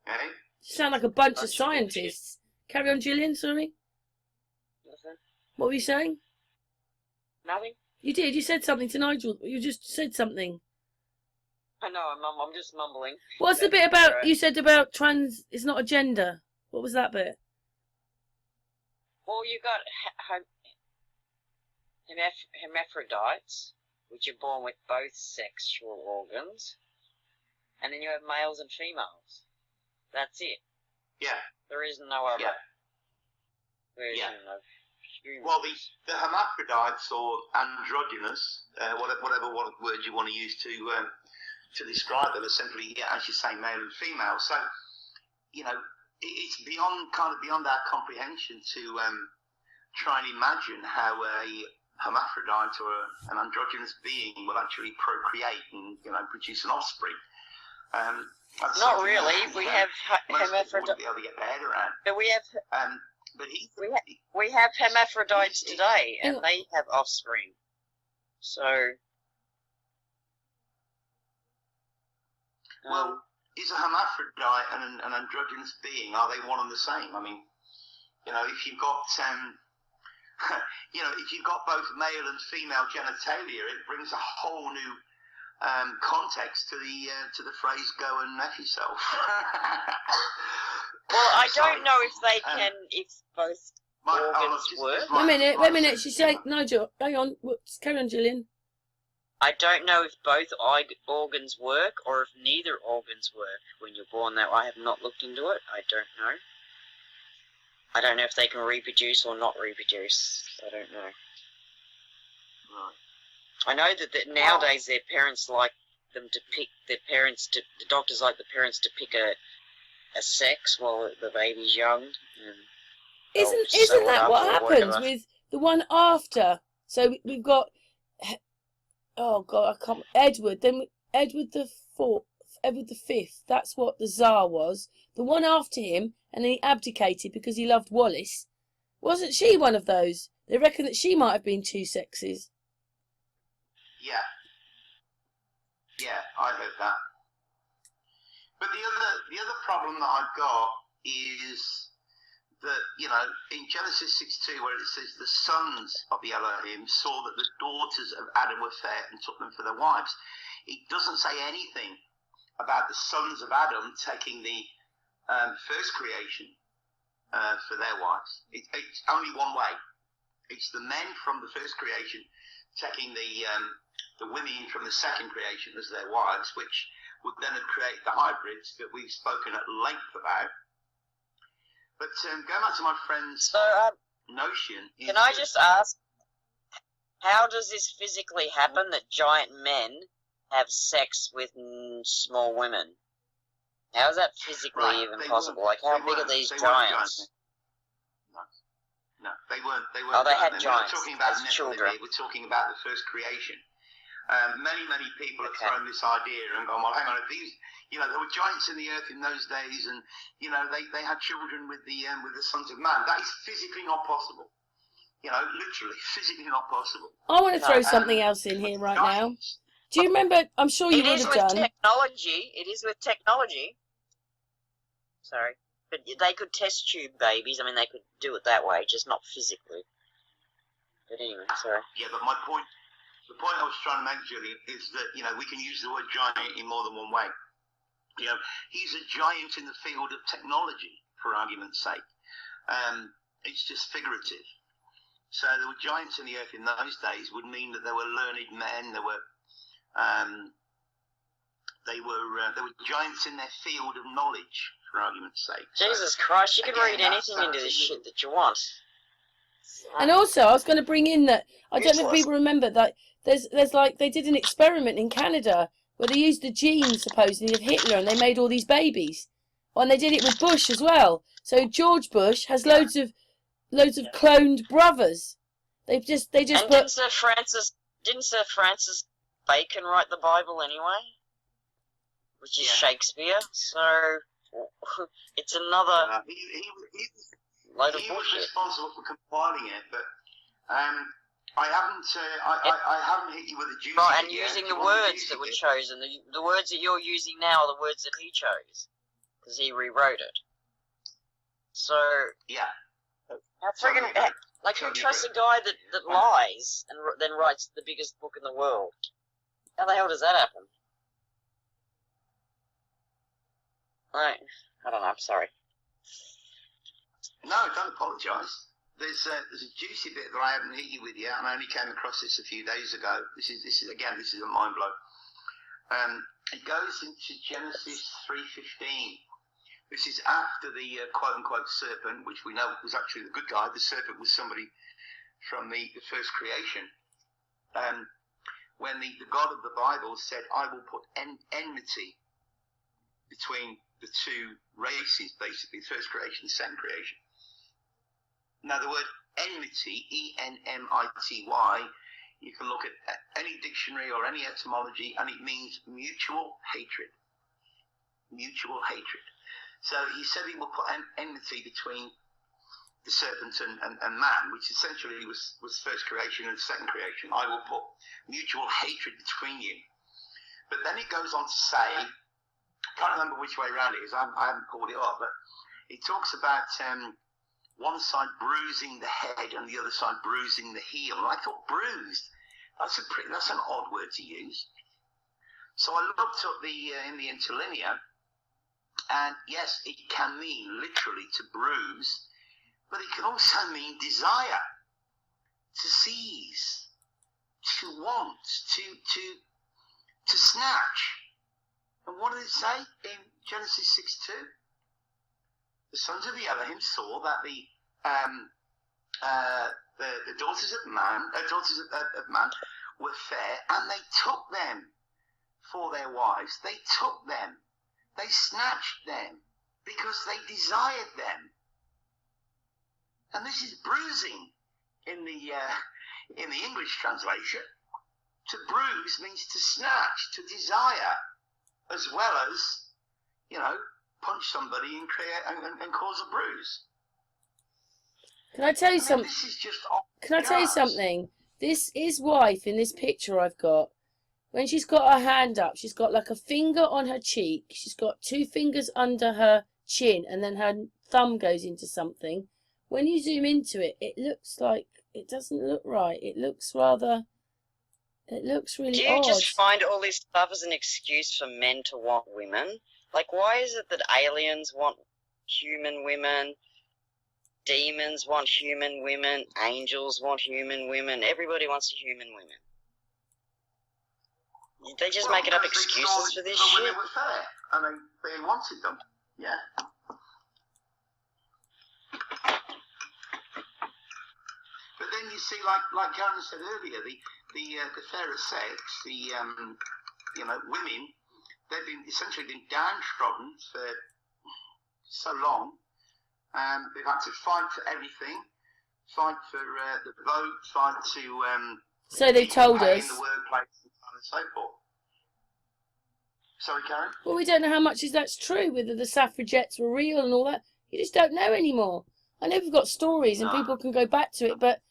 Eh? You sound like a bunch of scientists. Carry on, Gillian, sorry. Nothing. What were you saying? Nothing. You did. You said something to Nigel. You just said something. I know. I'm just mumbling. What's the bit about, you said about trans, it's not a gender. What was that bit? Well, you got hermaphrodites, which are born with both sexual organs, and then you have males and females. That's it. Yeah. There is no other version of human. Well, the hermaphrodites or androgynous, whatever word you want to use to describe them, are simply, as you say, male and female. So, it's beyond our comprehension to try and imagine how a hermaphrodite or an androgynous being will actually procreate and produce an offspring. Not really. We have hermaphrodites. Be able to get their head around. But we have. We have hermaphrodites today, and they have offspring. So. Well, is a hermaphrodite and an androgynous being, are they one and the same? I mean, if you've got if you've got both male and female genitalia, it brings a whole new context to the phrase "go and F yourself." Well, I don't know if they can, if both organs work. Wait a minute. She's saying, Nigel, hang on. Carry on, Gillian. I don't know if both organs work or if neither organs work when you're born. That I have not looked into it. I don't know. I don't know if they can reproduce or not reproduce. I don't know. Right. I know that nowadays their parents like them to pick the doctors like the parents to pick a sex while the baby's young. Isn't that what happens with the one after? So we've got, oh God, I can't, Edward. Then Edward the Fifth. That's what the Tsar was. The one after him, and then he abdicated because he loved Wallace. Wasn't she one of those? They reckon that she might have been two sexes. Yeah, I heard that. But the other problem that I've got is that, in Genesis 6:2, where it says the sons of the Elohim saw that the daughters of Adam were fair and took them for their wives, it doesn't say anything about the sons of Adam taking the first creation for their wives. It's only one way. It's the men from the first creation taking the women from the second creation as their wives, which would then have created the hybrids that we've spoken at length about. But going back to my friend's notion... Can I just ask, how does this physically happen that giant men have sex with small women? How is that physically even possible? Like, how big are these giants? No, they weren't. Oh, they had We're not giants talking about as children. We're talking about the first creation. Many people have thrown this idea and gone, well, hang on, if these, there were giants in the earth in those days, and they had children with the sons of man. That is physically not possible. Literally physically not possible. I want to throw something else in here right now. Do you remember? I'm sure you would have done. It is with technology. Sorry, but they could test tube babies. I mean, they could do it that way, just not physically. But anyway, sorry. Yeah, but the point I was trying to make, Julian, is that, we can use the word giant in more than one way. He's a giant in the field of technology, for argument's sake. It's just figurative. So there were giants in the earth in those days would mean that there were learned men, there were giants in their field of knowledge, for argument's sake. Jesus Christ, you can read anything into this shit that you want. And also, I was going to bring in that, I don't know if people remember that there's like, they did an experiment in Canada where they used the genes, supposedly, of Hitler, and they made all these babies. And they did it with Bush as well. So George Bush has loads of cloned brothers. They just and put... Didn't Sir Francis Bacon write the Bible anyway? Which is Shakespeare, so it's another load of he was bullshit. responsible for compiling it, but I haven't hit you with a juicy Right, bit and yet. using Do you the want words juicy that were bit? chosen. The words that you're using now are the words that he chose, because he rewrote it. So, Yeah. how friggin', like, who trusts a guy that lies and then writes the biggest book in the world? How the hell does that happen? Right, I don't know, I'm sorry. No, don't apologise. There's a juicy bit that I haven't hit you with yet, and I only came across this a few days ago. This is a mind blow. It goes into Genesis 3:15. This is after the quote-unquote serpent, which we know was actually the good guy. The serpent was somebody from the first creation. When the God of the Bible said, I will put enmity between the two races, basically, first creation, second creation. Now, the word enmity, E-N-M-I-T-Y, you can look at any dictionary or any etymology, and it means mutual hatred. Mutual hatred. So he said he will put enmity between the serpent and man, which essentially was first creation and second creation. I will put mutual hatred between you. But then it goes on to say, I can't remember which way around it is, I haven't pulled it up, but it talks about one side bruising the head and the other side bruising the heel. And I thought bruised, that's an odd word to use. So I looked up in the interlinear, and yes, it can mean literally to bruise, but it can also mean desire, to seize, to want, to snatch. And what did it say in Genesis 6:2? The sons of the Elohim saw that the daughters of man were fair, and they took them for their wives. They took them. They snatched them because they desired them. And this is bruising in the English translation. To bruise means to snatch, to desire, as well as, punch somebody and cause a bruise. Can I tell you something? This is just Can I tell you something? His wife in this picture I've got, when she's got her hand up, she's got like a finger on her cheek. She's got two fingers under her chin, and then her thumb goes into something. When you zoom into it, it looks like it doesn't look right. It looks really odd. Do you just find all this stuff as an excuse for men to want women? Like, why is it that aliens want human women, demons want human women, angels want human women, everybody wants a human woman? They just making up excuses for this shit. Women were fair, and they wanted them. Yeah. But then you see, like Karen said earlier, the fairer sex, women, they've essentially been downtrodden for so long. They've had to fight for everything, fight for the vote, fight to so they told us in the workplace, and so on and so forth. Sorry, Karen? Well, we don't know how much that's true, whether the suffragettes were real and all that. You just don't know anymore. I know we've got stories and people can go back to it, but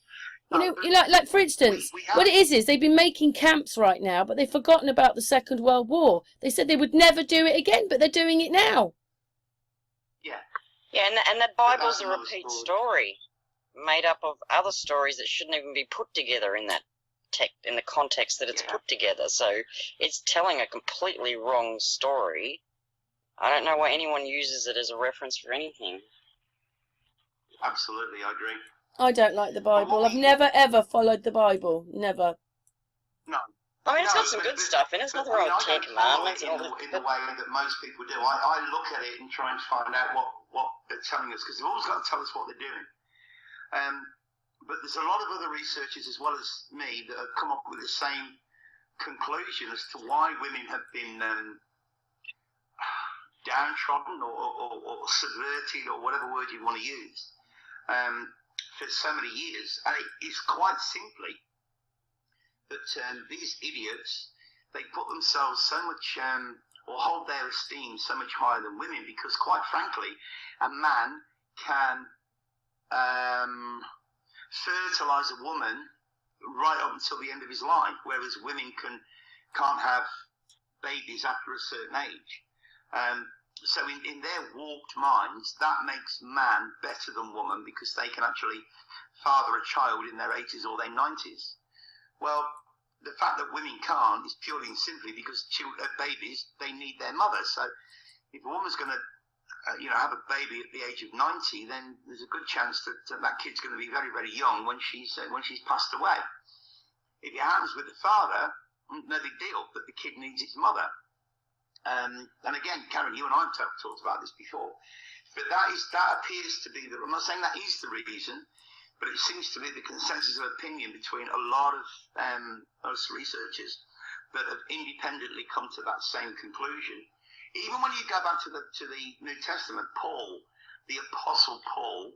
like for instance, what it is they've been making camps right now, but they've forgotten about the Second World War. They said they would never do it again, but they're doing it now. Yeah, and that Bible's a repeat story, made up of other stories that shouldn't even be put together in that in the context that it's put together. So it's telling a completely wrong story. I don't know why anyone uses it as a reference for anything. Absolutely, I agree. I don't like the Bible. I've never ever followed the Bible. Never. No. I mean, it's got some good stuff in it. It's nothing wrong with Ten Commandments and all that. In the way that most people do. I look at it and try and find out what they're telling us, because they've always got to tell us what they're doing. But there's a lot of other researchers as well as me that have come up with the same conclusion as to why women have been downtrodden or subverted, or whatever word you want to use, for so many years. And it's quite simply that these idiots they put themselves so much, or hold their esteem so much higher than women, because quite frankly, a man can fertilize a woman right up until the end of his life, whereas women can't have babies after a certain age. So in their warped minds, that makes man better than woman, because they can actually father a child in their 80s or their 90s. Well, the fact that women can't is purely and simply because babies, they need their mother. So if a woman's going to have a baby at the age of 90, then there's a good chance that kid's going to be very, very young when she's passed away. If it happens with the father, no big deal, but the kid needs its mother. And again, Karen, you and I have talked about this before, but that appears to be I'm not saying that is the reason, but it seems to be the consensus of opinion between a lot of us researchers that have independently come to that same conclusion. Even when you go back to the New Testament, Paul, the Apostle Paul,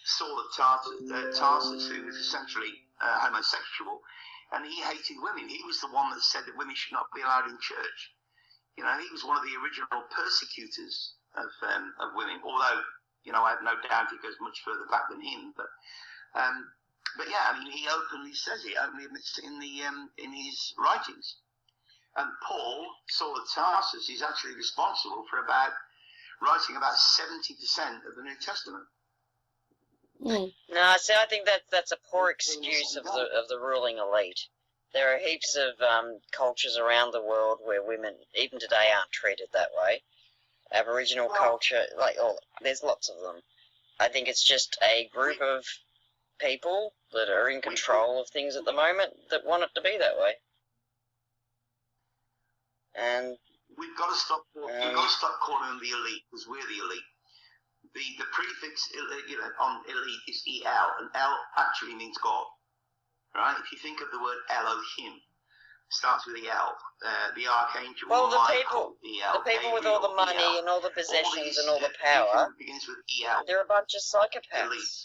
Saul of Tarsus, who was essentially homosexual, and he hated women. He was the one that said that women should not be allowed in church. He was one of the original persecutors of women, although, I have no doubt he goes much further back than him. But yeah, I mean, he openly says it, openly admits it in his writings. And Paul, Saul of Tarsus, is actually responsible for writing about 70% of the New Testament. Mm. No, see, I think that's a poor excuse of the ruling elite. There are heaps of cultures around the world where women, even today, aren't treated that way. Aboriginal culture, there's lots of them. I think it's just a group of people that are in control of things at the moment that want it to be that way. And we've got to stop calling them the elite, because we're the elite. The prefix on elite is el, and el actually means God, right? If you think of the word Elohim, starts with the el. The archangel. Well, the Michael, people with all the money and all the possessions and all the power, begins with el. they're a bunch of psychopaths. Elite.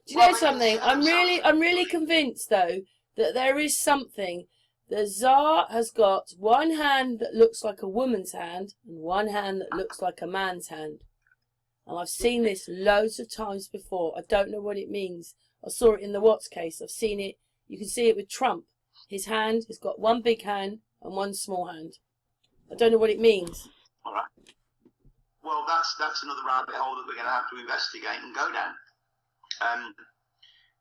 Do you know something? I'm really convinced though that there is something. The Tsar has got one hand that looks like a woman's hand and one hand that looks like a man's hand. And I've seen this loads of times before. I don't know what it means. I saw it in the Watts case. I've seen it. You can see it with Trump. His hand has got one big hand and one small hand. I don't know what it means. All right. Well, that's another rabbit hole that we're going to have to investigate and go down.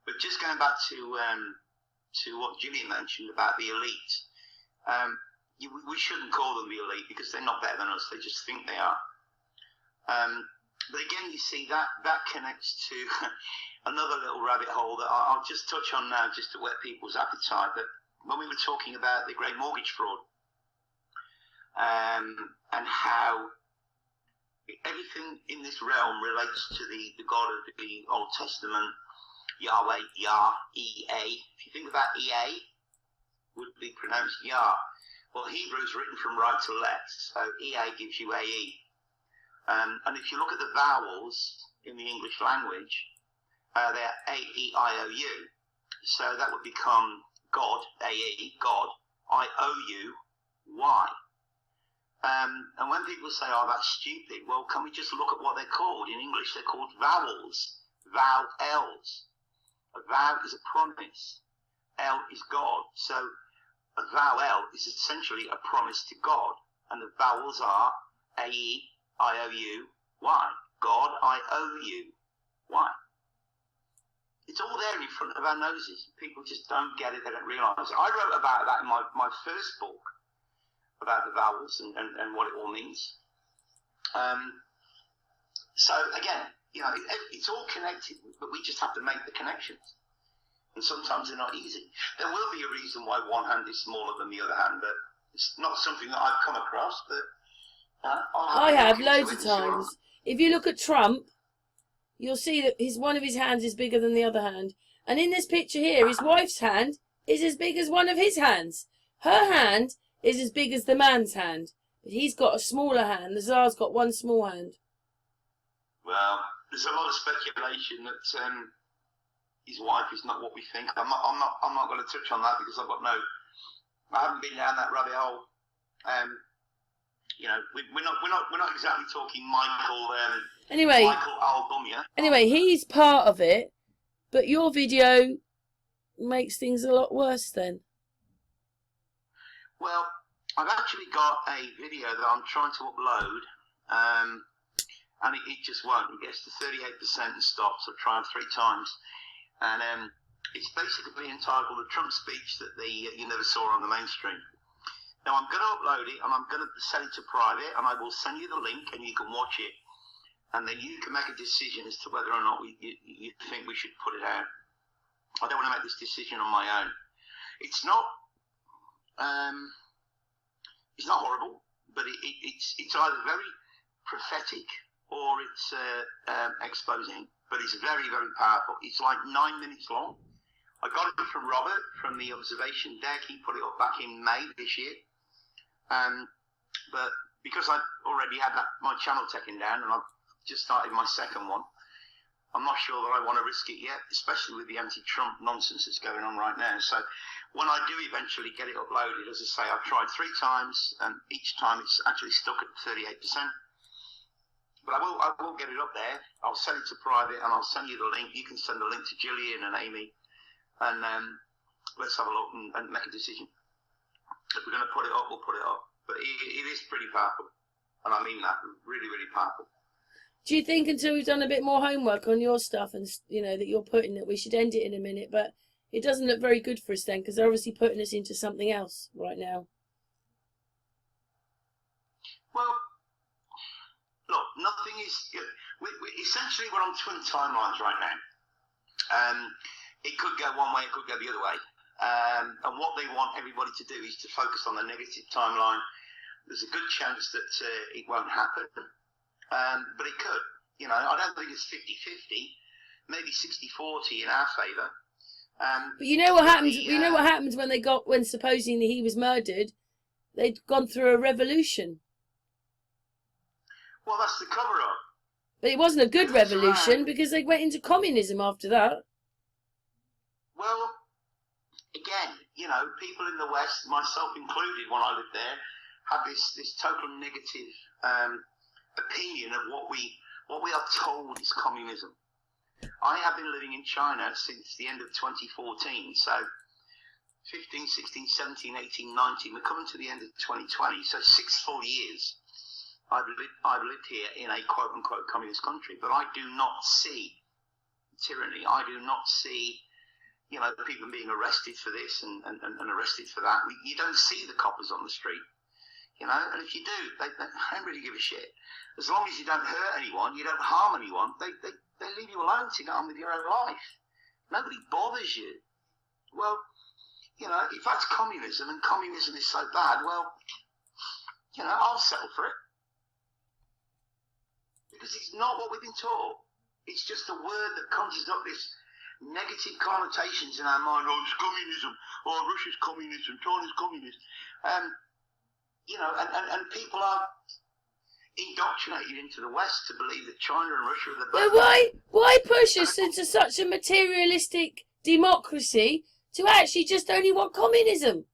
But just going back to what Gillian mentioned about the elite, we shouldn't call them the elite because they're not better than us. They just think they are. But again, you see, that connects to another little rabbit hole that I'll just touch on now, just to whet people's appetite. But when we were talking about the great mortgage fraud, and how everything in this realm relates to the God of the Old Testament, Yahweh, Yah, E-A. If you think about E-A, would be pronounced Yah. Well, Hebrew is written from right to left, so E-A gives you A-E. And if you look at the vowels in the English language, they're A-E-I-O-U. So that would become God, A-E, God, I-O-U, Y. And when people say, oh, that's stupid, well, can we just look at what they're called? In English, they're called vowels, vowels. A vow is a promise. El is God. So a vowel is essentially a promise to God. And the vowels are A-E, I-O-U, Y. God, I-O-U, Y. It's all there in front of our noses. People just don't get it. They don't realise it. I wrote about that in my first book, about the vowels and what it all means. So again, it's all connected, but we just have to make the connections. And sometimes they're not easy. There will be a reason why one hand is smaller than the other hand, but it's not something that I've come across. But I have loads of times. If you look at Trump, you'll see that one of his hands is bigger than the other hand. And in this picture here, his wife's hand is as big as one of his hands. Her hand is as big as the man's hand, but he's got a smaller hand. The Tsar's got one small hand. Well, there's a lot of speculation that his wife is not what we think. I'm not going to touch on that because I haven't been down that rabbit hole. You know, we're not exactly talking Michael. Anyway, Michael Albumia. Anyway, he's part of it, but your video makes things a lot worse then. Well, I've actually got a video that I'm trying to upload, and it just won't. It gets to 38% and stops. I've tried 3 times, and it's basically entitled "The Trump Speech That You Never Saw on the Mainstream." Now I'm going to upload it, and I'm going to set it to private, and I will send you the link, and you can watch it, and then you can make a decision as to whether or not you think we should put it out. I don't want to make this decision on my own. It's not horrible, but it's either very prophetic or it's exposing. But it's very, very powerful. It's like 9 minutes long. I got it from Robert from the Observation deck. He put it up back in May this year. But because I already had my channel taken down and I've just started my second one, I'm not sure that I want to risk it yet, especially with the anti-Trump nonsense that's going on right now. So when I do eventually get it uploaded, as I say, I've tried 3 times, and each time it's actually stuck at 38%. But I will get it up there. I'll send it to private, and I'll send you the link. You can send the link to Gillian and Amy, and let's have a look and make a decision. If we're going to put it up, we'll put it up. But it is pretty powerful, and I mean that, really, really powerful. Do you think until we've done a bit more homework on your stuff and, you know, that you're putting it, we should end it in a minute? But it doesn't look very good for us then, because they're obviously putting us into something else right now. Well, look, nothing is... essentially, we're on twin timelines right now. It could go one way, it could go the other way. And what they want everybody to do is to focus on the negative timeline. There's a good chance that it won't happen. But it could. You know, I don't think it's 50-50, maybe 60-40 in our favour. But you know what happens? You know what happens when supposedly he was murdered? They'd gone through a revolution. Well, that's the cover-up. But it wasn't a good revolution because they went into communism after that. Well, again, you know, people in the West, myself included, when I lived there, had this total negative opinion of what we are told is communism. I have been living in China since the end of 2014, so 15, 16, 17, 18, 19, we're coming to the end of 2020, so 6 full years I've lived here in a quote-unquote communist country, but I do not see tyranny. I do not see, you know, people being arrested for this and arrested for that. You don't see the coppers on the street. You know, and if you do, they don't really give a shit. As long as you don't hurt anyone, you don't harm anyone, they leave you alone to get on with your own life. Nobody bothers you. Well, you know, if that's communism and communism is so bad, well, you know, I'll settle for it. Because it's not what we've been taught. It's just a word that conjures up this negative connotations in our mind. Oh, it's communism. Oh, Russia's communism. China's communist. You know, and people are indoctrinated into the West to believe that China and Russia are the best. But why push us into such a materialistic democracy to actually just only want communism?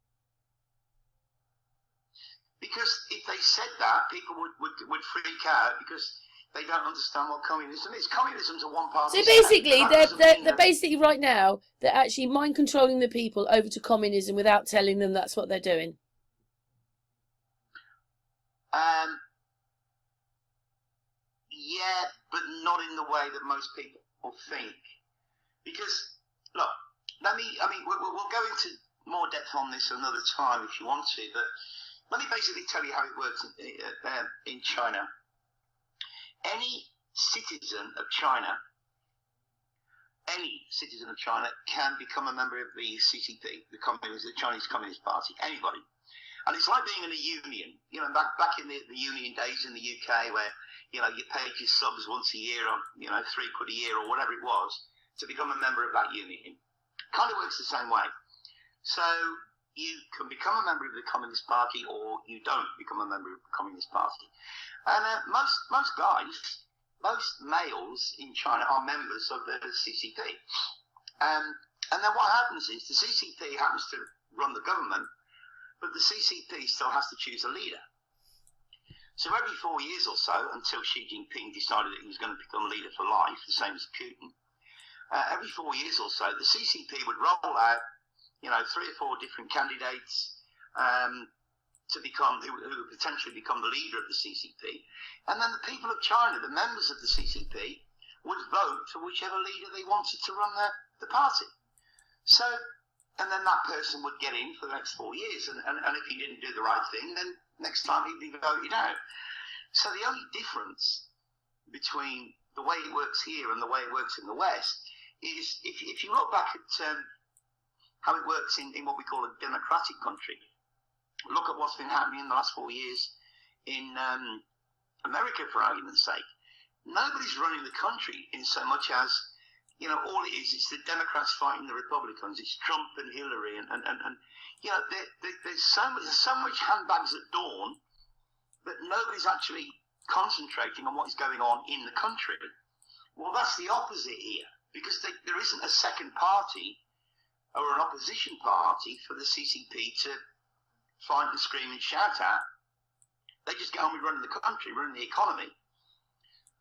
Because if they said that, people would freak out because they don't understand what communism is. Communism's a one-party So basically, state. they're basically right now, they're actually mind controlling the people over to communism without telling them that's what they're doing. Yeah, but not in the way that most people think. Because, look, we'll go into more depth on this another time if you want to, but let me basically tell you how it works in China. Any citizen of China can become a member of the CCP, the Chinese Communist Party, anybody. And it's like being in a union, you know, back in the union days in the UK where, you know, you paid your subs once a year or, you know, £3 a year or whatever it was to become a member of that union. Kind of works the same way. So you can become a member of the Communist Party or you don't become a member of the Communist Party. And most guys, most males in China are members of the CCP. And then what happens is the CCP happens to run the government, but the CCP still has to choose a leader. So every 4 years or so, until Xi Jinping decided that he was going to become leader for life, the same as Putin, every 4 years or so, the CCP would roll out, 3 or 4 different candidates to become, who would potentially become the leader of the CCP. And then the people of China, the members of the CCP, would vote for whichever leader they wanted to run the party. So, and then that person would get in for the next 4 years. And if he didn't do the right thing, then next time he'd be voted out. So the only difference between the way it works here and the way it works in the West is if you look back at how it works in what we call a democratic country, look at what's been happening in the last 4 years in America, for argument's sake. Nobody's running the country in so much as, all it is, it's the Democrats fighting the Republicans. It's Trump and Hillary. And there's so much handbags at dawn that nobody's actually concentrating on what is going on in the country. Well, that's the opposite here, because there isn't a second party or an opposition party for the CCP to fight and scream and shout at. They just get on with running the country, running the economy.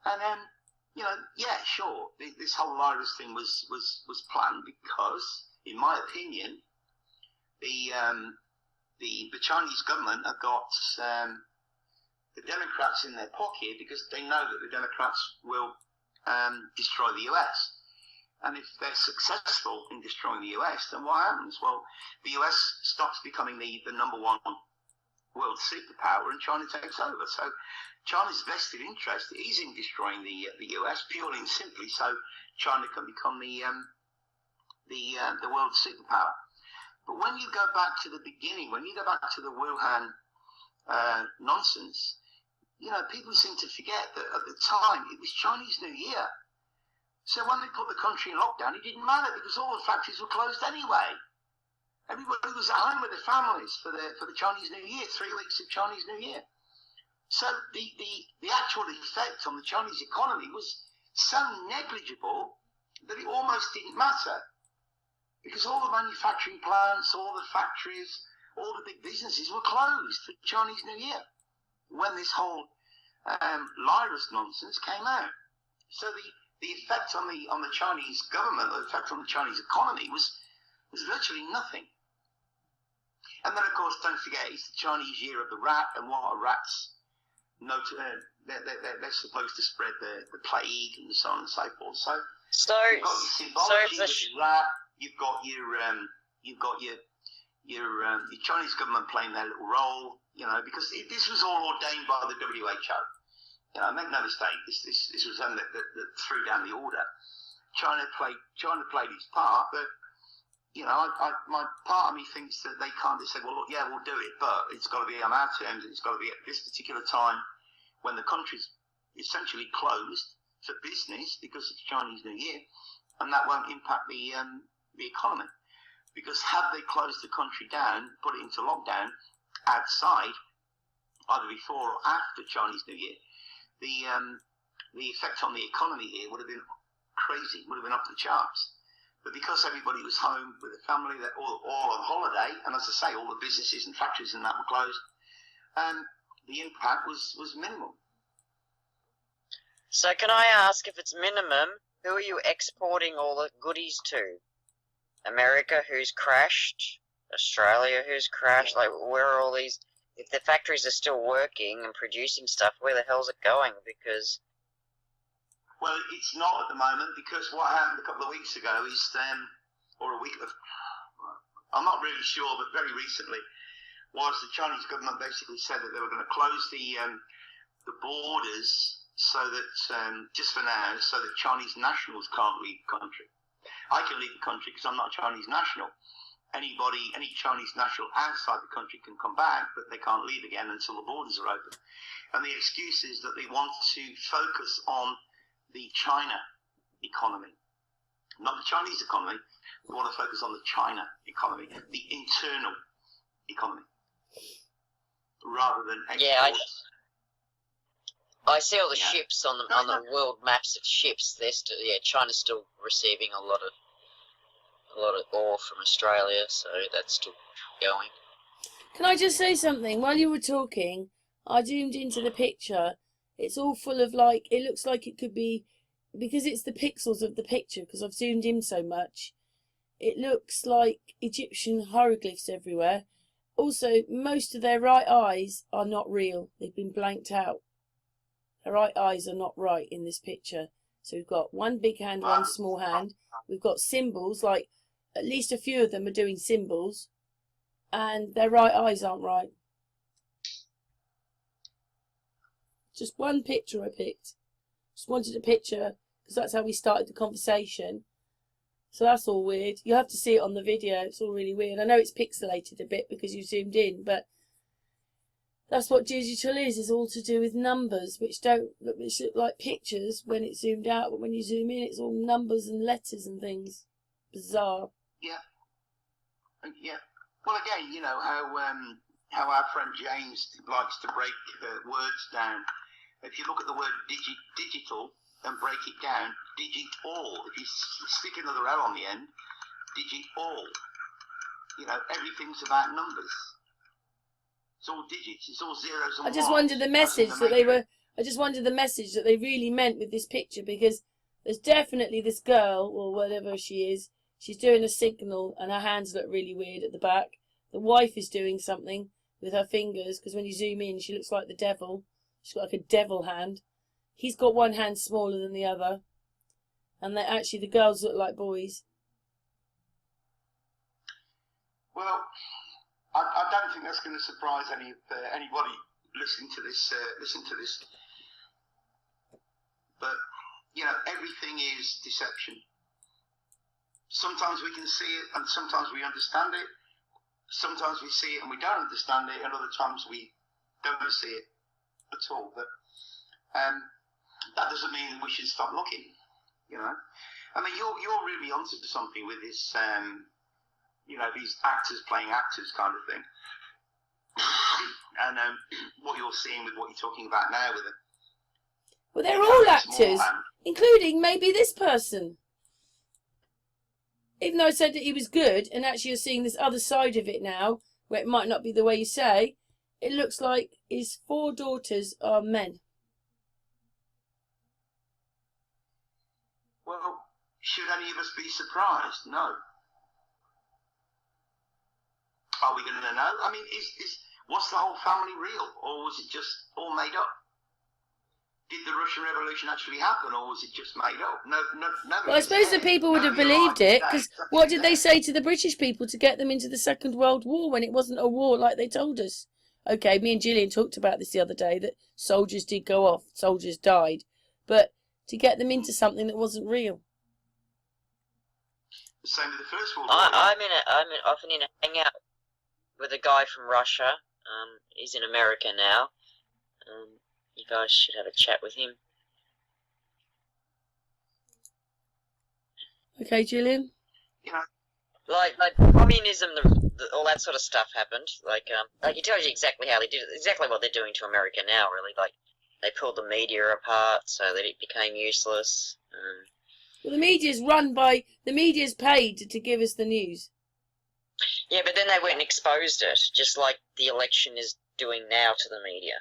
And yeah, sure, this whole virus thing was planned because, in my opinion, the Chinese government have got the Democrats in their pocket because they know that the Democrats will destroy the US. And if they're successful in destroying the US, then what happens? Well, the US stops becoming the number one world superpower and China takes over. So China's vested interest is in destroying the US purely and simply so China can become the world superpower. But when you go back to the beginning, when you go back to the Wuhan nonsense, people seem to forget that at the time it was Chinese New Year. So when they put the country in lockdown, it didn't matter because all the factories were closed anyway. Everybody was at home with their families for the Chinese New Year, 3 weeks of Chinese New Year. So the actual effect on the Chinese economy was so negligible that it almost didn't matter. Because all the manufacturing plants, all the factories, all the big businesses were closed for Chinese New Year when this whole virus nonsense came out. So the effect on the Chinese government, the effect on the Chinese economy was virtually nothing. And then, of course, don't forget, it's the Chinese year of the rat, and what are rats? They're supposed to spread the plague and so on and so forth. So you've got your symbology with the rat. You've got your Chinese government playing their little role. Because this was all ordained by the WHO. Make no mistake, this was them that threw down the order. China played its part, but my part of me thinks that they can't just say, well, look, yeah, we'll do it, but it's got to be on our terms, and it's got to be at this particular time when the country's essentially closed for business because it's Chinese New Year, and that won't impact the economy. Because had they closed the country down, put it into lockdown outside, either before or after Chinese New Year, the effect on the economy here would have been crazy, would have been up the charts. But because everybody was home with a family, that all on holiday, and as I say, all the businesses and factories and that were closed, the impact was minimal. So can I ask, if it's minimum, who are you exporting all the goodies to? America, who's crashed? Australia, who's crashed? Like, where are all these? If the factories are still working and producing stuff, where the hell's it going? Because well, it's not at the moment, because what happened a couple of weeks ago is, or a week, I'm not really sure, but very recently, was the Chinese government basically said that they were going to close the borders so that, just for now, so that Chinese nationals can't leave the country. I can leave the country because I'm not a Chinese national. Any Chinese national outside the country can come back, but they can't leave again until the borders are open. And the excuse is that they want to focus on the China economy, not the Chinese economy. They want to focus on the China economy, the internal economy, rather than exports. yeah, I see all the ships on the world maps of ships. They're still, China's still receiving a lot of a lot of ore from Australia, so that's still going. Can I just say something? While you were talking, I zoomed into the picture. It's all full of, like, it looks like it could be, because it's the pixels of the picture, because I've zoomed in so much, it looks like Egyptian hieroglyphs everywhere. Also, most of their right eyes are not real. They've been blanked out. Their right eyes are not right in this picture. So we've got one big hand, one small hand. We've got symbols, like at least a few of them are doing symbols. And their right eyes aren't right. Just one picture I picked. Just wanted a picture because that's how we started the conversation. So that's all weird. You have to see it on the video. It's all really weird. I know it's pixelated a bit because you zoomed in, but that's what digital is. It's all to do with numbers, which look like pictures when it's zoomed out, but when you zoom in, it's all numbers and letters and things. Bizarre. Yeah. Yeah. Well, again, you know how our friend James likes to break words down. If you look at the word digital and break it down, digital. If you stick another L on the end, digital. You know, everything's about numbers. It's all digits. It's all zeros and I just ones. wondered the message that they were. I just wondered the message that they really meant with this picture, because there's definitely this girl or whatever she is. She's doing a signal and her hands look really weird at the back. The wife is doing something with her fingers, because when you zoom in, she looks like the devil. She's got like a devil hand. He's got one hand smaller than the other. And actually the girls look like boys. Well, I don't think that's going to surprise anybody listening to this. But you know, everything is deception. Sometimes we can see it, and sometimes we understand it. Sometimes we see it and we don't understand it, and other times we don't see it at all. But that doesn't mean that we should stop looking. You know, I mean, you're really onto something with this. You know, these actors playing actors kind of thing. And what you're seeing with what you're talking about now with it. Well, they're all actors, including maybe this person. Even though I said that he was good, and actually you're seeing this other side of it now, where it might not be the way you say, it looks like his 4 daughters are men. Well, should any of us be surprised? No. Are we going to know? I mean, was the whole family real, or was it just all made up? Did the Russian Revolution actually happen, or was it just made up? No. Well, I suppose the people would have believed it, because what did they say to the British people to get them into the Second World War when it wasn't a war like they told us? Okay, me and Gillian talked about this the other day, that soldiers did go off, soldiers died, but to get them into something that wasn't real. The same with the First World War. I'm often in a hangout with a guy from Russia. He's in America now. You guys should have a chat with him. Okay, Gillian? You know, like communism, all that sort of stuff happened. Like he tells you exactly how they did it, exactly what they're doing to America now, really. Like, they pulled the media apart so that it became useless. Well, the media's paid to give us the news. Yeah, but then they went and exposed it, just like the election is doing now to the media.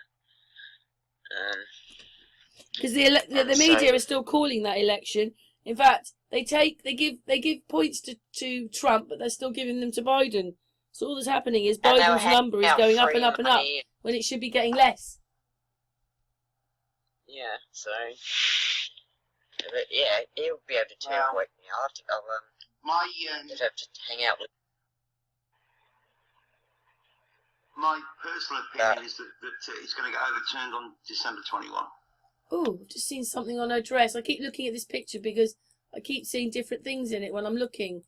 Because the media are still calling that election. In fact, they give points to Trump, but they're still giving them to Biden. So all that's happening is Biden's number is going up and up and up when it should be getting less. Yeah. So, but yeah, he'll be able to tell. I'll have to hang out with. My personal opinion is that it's going to get overturned on December 21. Oh, I've just seen something on her dress. I keep looking at this picture because I keep seeing different things in it when I'm looking.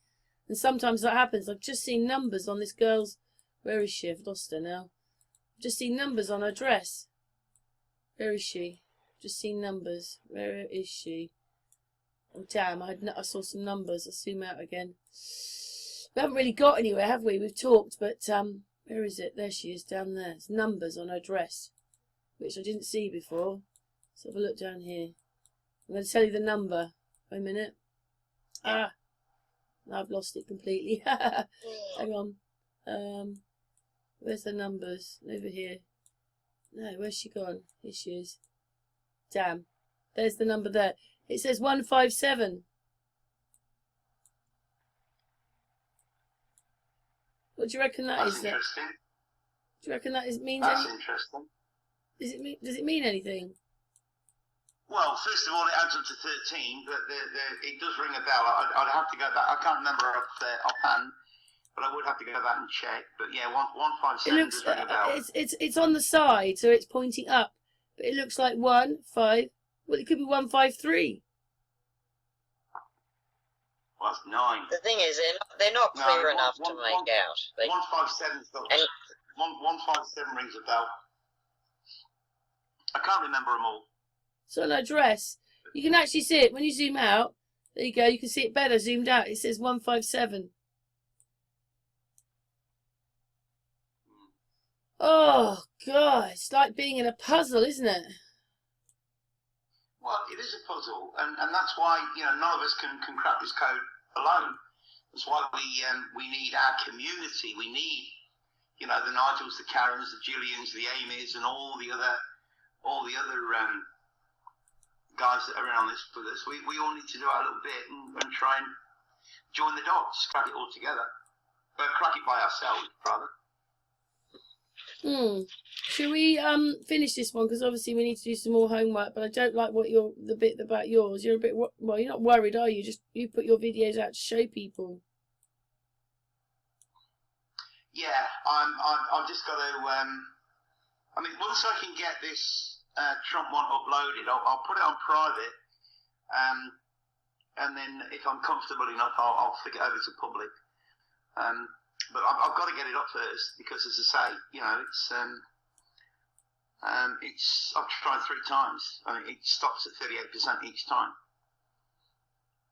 And sometimes that happens. I've just seen numbers on this girl's... Where is she? I've lost her now. I've just seen numbers on her dress. Where is she? I've just seen numbers. Where is she? Oh, damn. I saw some numbers. I'll zoom out again. We haven't really got anywhere, have we? We've talked, but... where is it? There she is, down there. It's numbers on her dress, which I didn't see before. Let's have a look down here. I'm going to tell you the number. Wait a minute. I've lost it completely. Hang on. Where's the numbers? Over here. No, where's she gone? Here she is. Damn. There's the number there. It says 157. What do you reckon that That's is? interesting. Do you reckon that means That's anything? interesting. Does it mean anything? Well, first of all, it adds up to 13, but it does ring a bell. I'd have to go back. I can't remember offhand, but I would have to go back and check. But yeah, 157 does ring a bell. It's on the side, so it's pointing up. But it looks like 1, 5. Well, it could be 153. Well, that's 9. The thing is, they're not clear enough to make out. 157's got 157 rings a bell. I can't remember them all. It's on her dress. You can actually see it when you zoom out. There you go. You can see it better zoomed out. It says 157. Oh God! It's like being in a puzzle, isn't it? Well, it is a puzzle, and that's why none of us can crack this code alone. That's why we need our community. We need the Nigels, the Karens, the Gillians, the Amys, and all the other guys that are in on this with us. We all need to do our little bit and try and join the dots, crack it all together, but crack it by ourselves, rather. Should we finish this one, because obviously we need to do some more homework, but I don't like the bit about yours. You're a bit well, you're not worried, are you? You put your videos out to show people. Yeah, I've just got to once I can get this Trump one uploaded, I'll put it on private, and then if I'm comfortable enough, I'll flick it over to public. But I've got to get it up first, because, as I say, I've tried 3 times. It stops at 38% each time.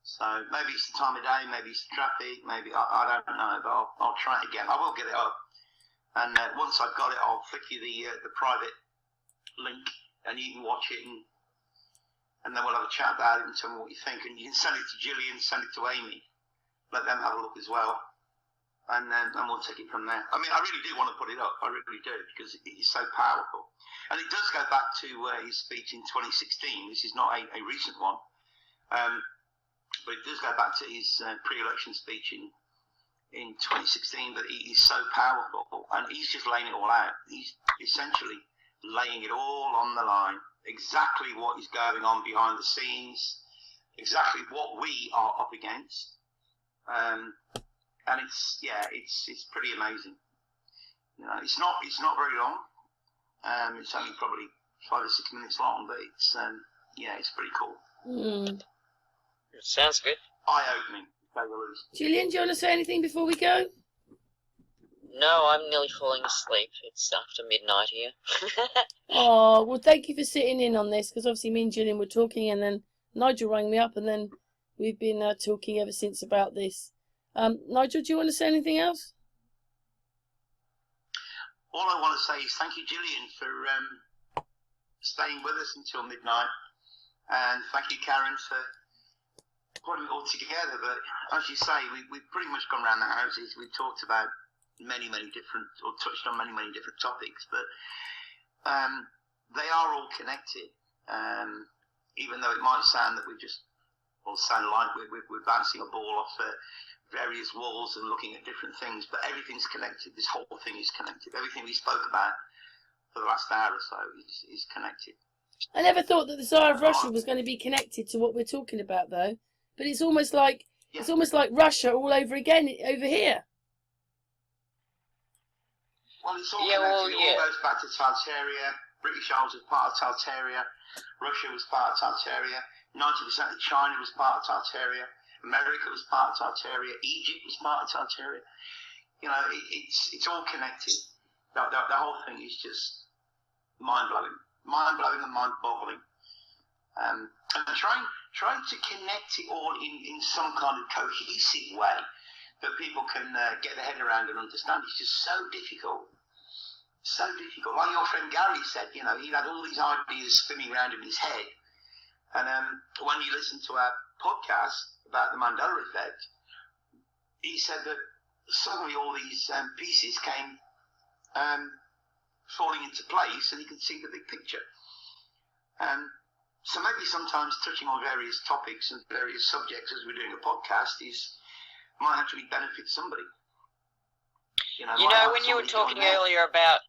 So maybe it's the time of day, maybe it's the traffic, maybe I don't know, but I'll try it again. I will get it up, and once I've got it, I'll flick you the private link, and you can watch it, and then we'll have a chat about it and tell me what you think. And you can send it to Gillian, send it to Amy, let them have a look as well. And we'll take it from there. I mean, I really do want to put it up. I really do, because it is so powerful. And it does go back to his speech in 2016. This is not a recent one. But it does go back to his pre-election speech in 2016. But he is so powerful. And he's just laying it all out. He's essentially laying it all on the line. Exactly what is going on behind the scenes. Exactly what we are up against. And it's pretty amazing. It's not very long. It's only probably 5 or 6 minutes long, but it's pretty cool. It sounds good. Eye-opening, to say the least. Gillian, do you want to say anything before we go? No, I'm nearly falling asleep. It's after midnight here. Oh, well, thank you for sitting in on this, because obviously me and Gillian were talking, and then Nigel rang me up, and then we've been talking ever since about this. Nigel, do you want to say anything else? All I want to say is thank you, Gillian, for staying with us until midnight, and thank you, Karen, for putting it all together. But as you say, we've pretty much gone around the houses. We've talked about many different, or touched on many different topics, but they are all connected. Even though it might sound that sound like we're bouncing a ball off various walls and looking at different things, but everything's connected. This whole thing is connected. Everything we spoke about for the last hour or so is connected. I never thought that the Tsar of Russia was going to be connected to what we're talking about, though. But it's almost like Russia all over again over here. Well, it's all connected. It all goes back to Tartaria. British Isles was part of Tartaria. Russia was part of Tartaria. 90% of China was part of Tartaria. America was part of Tartaria. Egypt was part of Tartaria. It's all connected. The whole thing is just mind-blowing and mind-boggling. And trying to connect it all in some kind of cohesive way that people can get their head around and understand. It's just so difficult. So difficult. Like your friend Gary said, he had all these ideas spinning around in his head. And when you listen to our podcast about the Mandela effect, he said that suddenly all these pieces came falling into place, and you can see the big picture. So maybe sometimes touching on various topics and various subjects as we're doing a podcast might actually benefit somebody. You know, when you were talking earlier about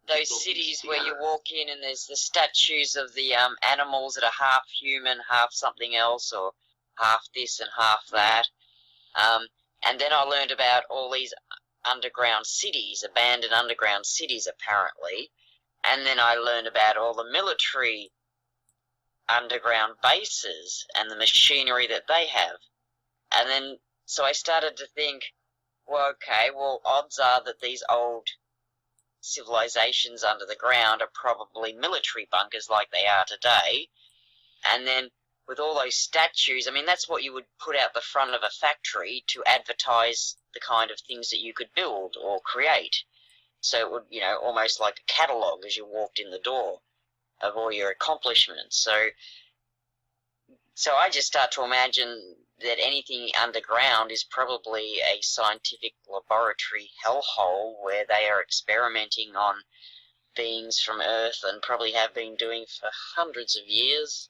those cities where you walk in and there's the statues of the animals that are half human, half something else, or half this and half that. And then I learned about all these underground cities, abandoned underground cities apparently. And then I learned about all the military underground bases and the machinery that they have. And then, so I started to think, well, okay, well, odds are that these old civilizations under the ground are probably military bunkers like they are today. And then with all those statues, I mean, that's what you would put out the front of a factory to advertise the kind of things that you could build or create. So it would, you know, almost like a catalogue as you walked in the door of all your accomplishments. So I just start to imagine that anything underground is probably a scientific laboratory hellhole where they are experimenting on beings from Earth and probably have been doing for hundreds of years.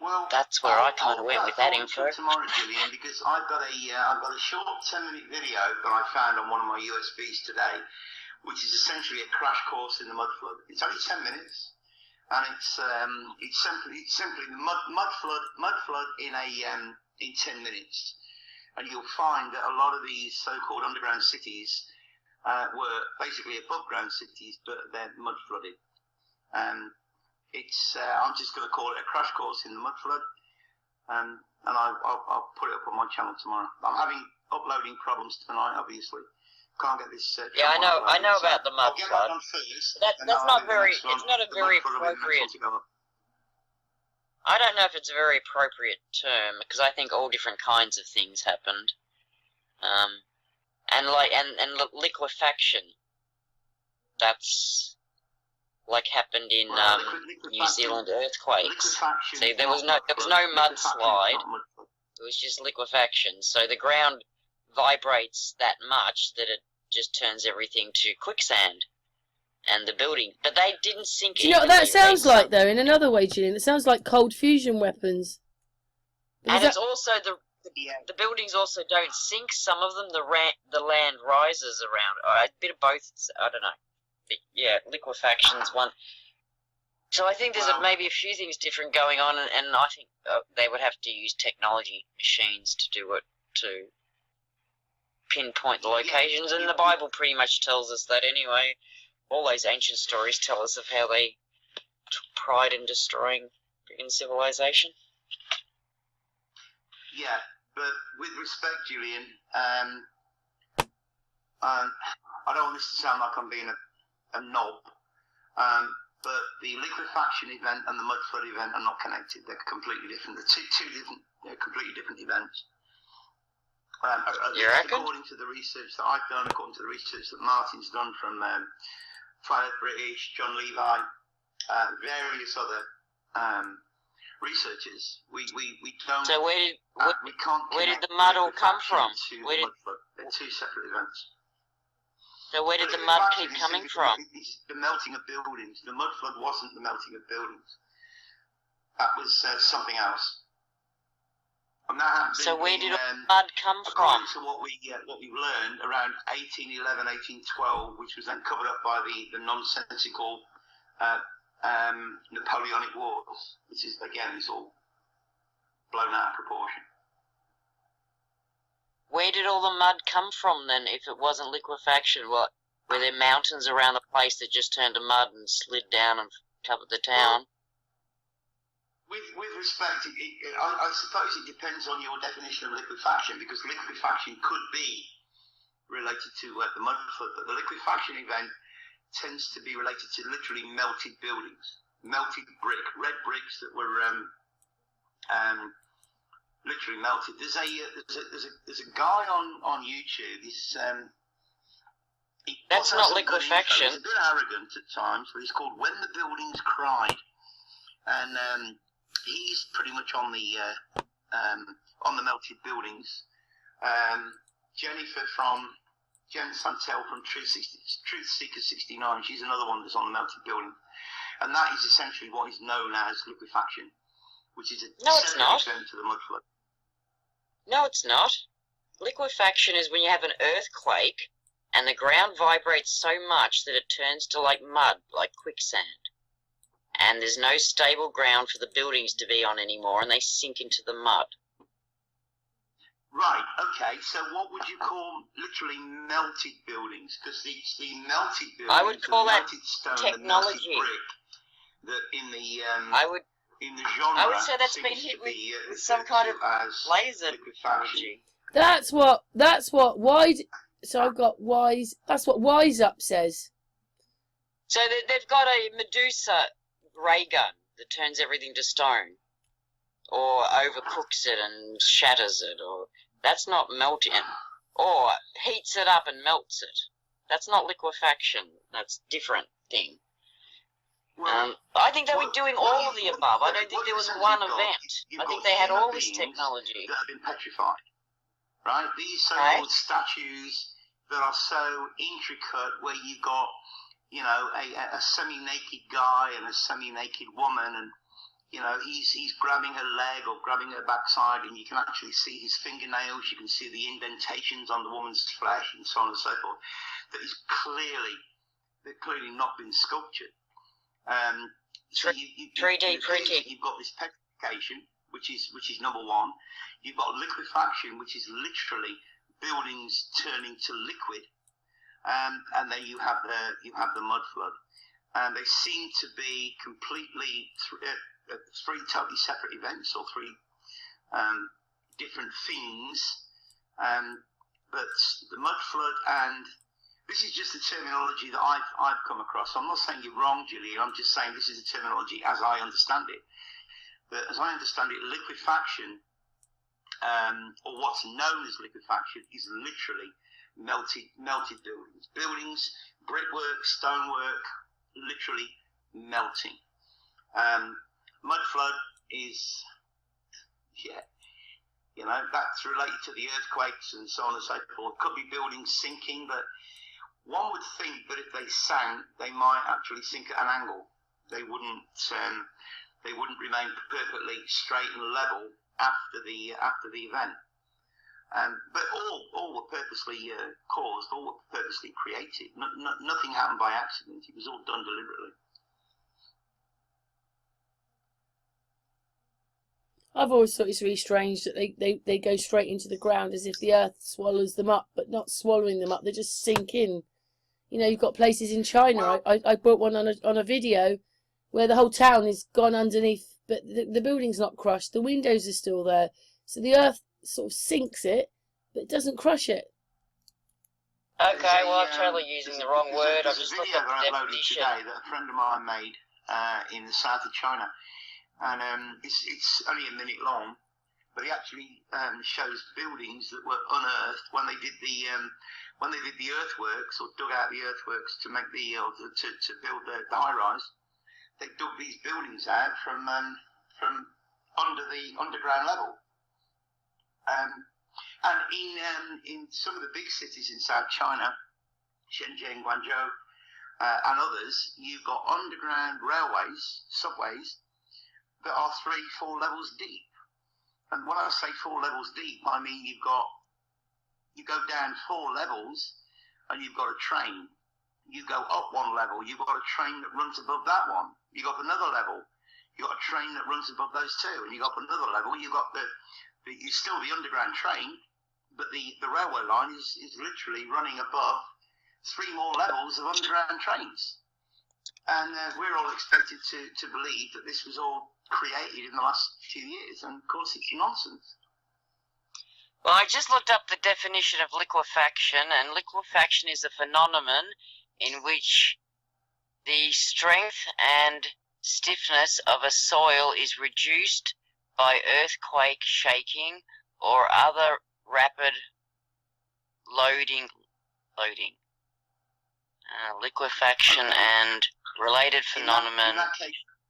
Well, that's where I kind of went with that info. Tomorrow, Julian, because I've got a short 10-minute video that I found on one of my USBs today, which is essentially a crash course in the mud flood. It's only 10 minutes, and it's simply the mud flood in 10 minutes, and you'll find that a lot of these so-called underground cities were basically above ground cities, but they're mud flooded. I'm just going to call it a crash course in the mud flood, and I'll put it up on my channel tomorrow. I'm having uploading problems tonight, obviously. Can't get this. Yeah, I know about the mud flood. That's not very. It's not a very appropriate. I don't know if it's a very appropriate term because I think all different kinds of things happened, and liquefaction. That's like happened in New Zealand earthquakes. So there was no mudslide. It was just liquefaction. So the ground vibrates that much that it just turns everything to quicksand. And the building, but they didn't sink. Do you know what that sounds like, though? In another way, Julian, it sounds like cold fusion weapons. And it's also the buildings also don't sink. Some of them, the land rises around. A bit of both. I don't know. But yeah, liquefaction's one. So I think there's maybe a few things different going on, and I think they would have to use technology, machines, to do it, to pinpoint the locations. And the Bible pretty much tells us that anyway. All those ancient stories tell us of how they took pride in destroying freaking civilization. Yeah, but with respect, Julian, I don't want this to sound like I'm being a knob, but the liquefaction event and the mud flood event are not connected. They're completely different. They're two different, completely different events. According to the research that I've done, according to the research that Martin's done from Private British, John Levi, various other researchers, we don't. So where did the mud all come from? They're two separate events. So where did the mud keep coming from? It's the melting of buildings. The mud flood wasn't the melting of buildings. That was something else. And that happened so where did mud come from? According to what we've learned around 1811, 1812, which was then covered up by the nonsensical Napoleonic Wars, which is again is all blown out of proportion. Where did all the mud come from then? If it wasn't liquefaction, what were there mountains around the place that just turned to mud and slid down and covered the town? With respect, I suppose it depends on your definition of liquefaction, because liquefaction could be related to the mud flood, but the liquefaction event tends to be related to literally melted buildings, melted brick, red bricks that were literally melted. There's a guy on YouTube. That's not liquefaction. He's a bit arrogant at times, but he's called When the Buildings Cried, and he's pretty much on the on the melted buildings. Jennifer Santel from Truth Seeker 69, she's another one that's on the melted building. And that is essentially what is known as liquefaction, which is a separate event to the mud flood. No, it's not. Liquefaction is when you have an earthquake and the ground vibrates so much that it turns to like mud, like quicksand. And there's no stable ground for the buildings to be on anymore, and they sink into the mud. Right, okay, so what would you call literally melted buildings? Because the melted buildings, I would call that melted stone, technology. the melted brick, that in the genre, I would say that's been hit with some kind of laser technology. That's what Wise. So I've got Wise. That's what Wise Up says. So they've got a Medusa ray gun that turns everything to stone, or overcooks it and shatters it, or that's not melting, or heats it up and melts it. That's not liquefaction. That's a different thing. I think they were doing all of the above. I don't think there was one event. I think they had all this technology. That have been petrified, right? These so-called statues that are so intricate, where you've got, you know, a semi-naked guy and a semi-naked woman, and you know, he's grabbing her leg or grabbing her backside, and you can actually see his fingernails. You can see the indentations on the woman's flesh, and so on and so forth. That is clearly not been sculptured. So 3D printing. You've got this petrification, which is number one. You've got liquefaction, which is literally buildings turning to liquid, and then you have the mud flood. And they seem to be completely three totally separate events, or three different things. But the mud flood, and this is just the terminology that I've come across. I'm not saying you're wrong, Gillian. I'm just saying this is the terminology as I understand it. But as I understand it, liquefaction, or what's known as liquefaction, is literally melted buildings. Buildings, brickwork, stonework, literally melting. Mud flood is, you know, that's related to the earthquakes and so on and so forth. Could be buildings sinking, but one would think that if they sank, they might actually sink at an angle. They wouldn't remain perfectly straight and level after the event. But all were purposely caused, all were purposely created. Nothing happened by accident. It was all done deliberately. I've always thought it's really strange that they go straight into the ground as if the earth swallows them up, but not swallowing them up. They just sink in. You know, you've got places in China. I brought one on a video where the whole town is gone underneath, but the building's not crushed. The windows are still there. So the earth sort of sinks it, but it doesn't crush it. Okay, well, I'm totally using the wrong word. I've just looked up the definition. Today that a friend of mine made in the south of China. And it's only a minute long, but it actually shows buildings that were unearthed when they did the earthworks, or dug out the earthworks to make to build the high rise. They dug these buildings out from under the underground level. And in some of the big cities in South China, Shenzhen, Guangzhou, and others, you've got underground railways, subways, that are 3-4 levels deep. And when I say 4 levels deep, I mean you go down 4 levels and you've got a train. You go up 1 level, you've got a train that runs above that one. You got another level, you got a train that runs above those two, and you got another level. You got it's still the underground train, but the railway line is literally running above 3 more levels of underground trains. And we're all expected to believe that this was all created in the last few years, and of course it's nonsense. Well, I just looked up the definition of liquefaction, and liquefaction is a phenomenon in which the strength and stiffness of a soil is reduced by earthquake shaking or other rapid loading. Liquefaction and related phenomenon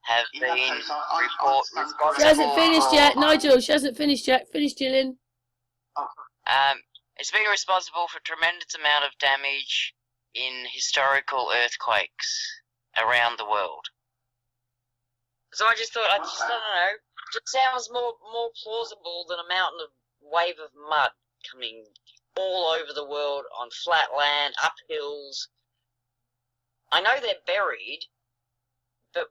have In been that case, I stand responsible. She hasn't finished yet, for- Nigel. She hasn't finished yet. Finish, Gillian. It's been responsible for tremendous amount of damage in historical earthquakes around the world. So I just thought, I don't know, it sounds more plausible than a mountain of wave of mud coming all over the world on flat land, up hills. I know they're buried, but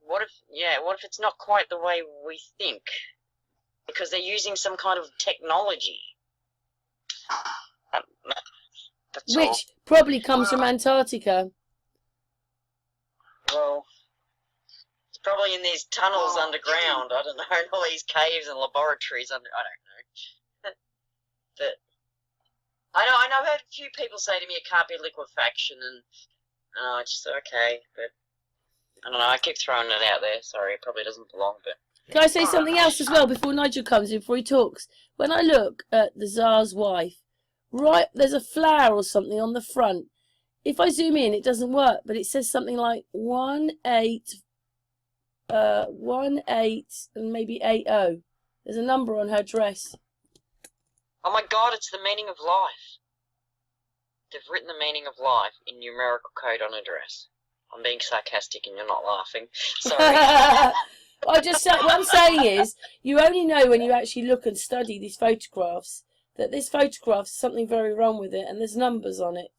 what if it's not quite the way we think? Because they're using some kind of technology. That's all. Which probably comes from Antarctica. Well, it's probably in these tunnels underground. I don't know, in all these caves and laboratories I don't know. But I know I've heard a few people say to me it can't be liquefaction, and it's just okay. But I don't know. I keep throwing it out there. Sorry, it probably doesn't belong, but. Can I say something else as well before Nigel comes in, before he talks? When I look at the Tsar's wife, right, there's a flower or something on the front. If I zoom in, it doesn't work, but it says something like 18, and maybe 80. There's a number on her dress. Oh my God, it's the meaning of life. They've written the meaning of life in numerical code on a dress. I'm being sarcastic and you're not laughing. Sorry. What I'm saying is, you only know when you actually look and study these photographs that this photograph's something very wrong with it, and there's numbers on it.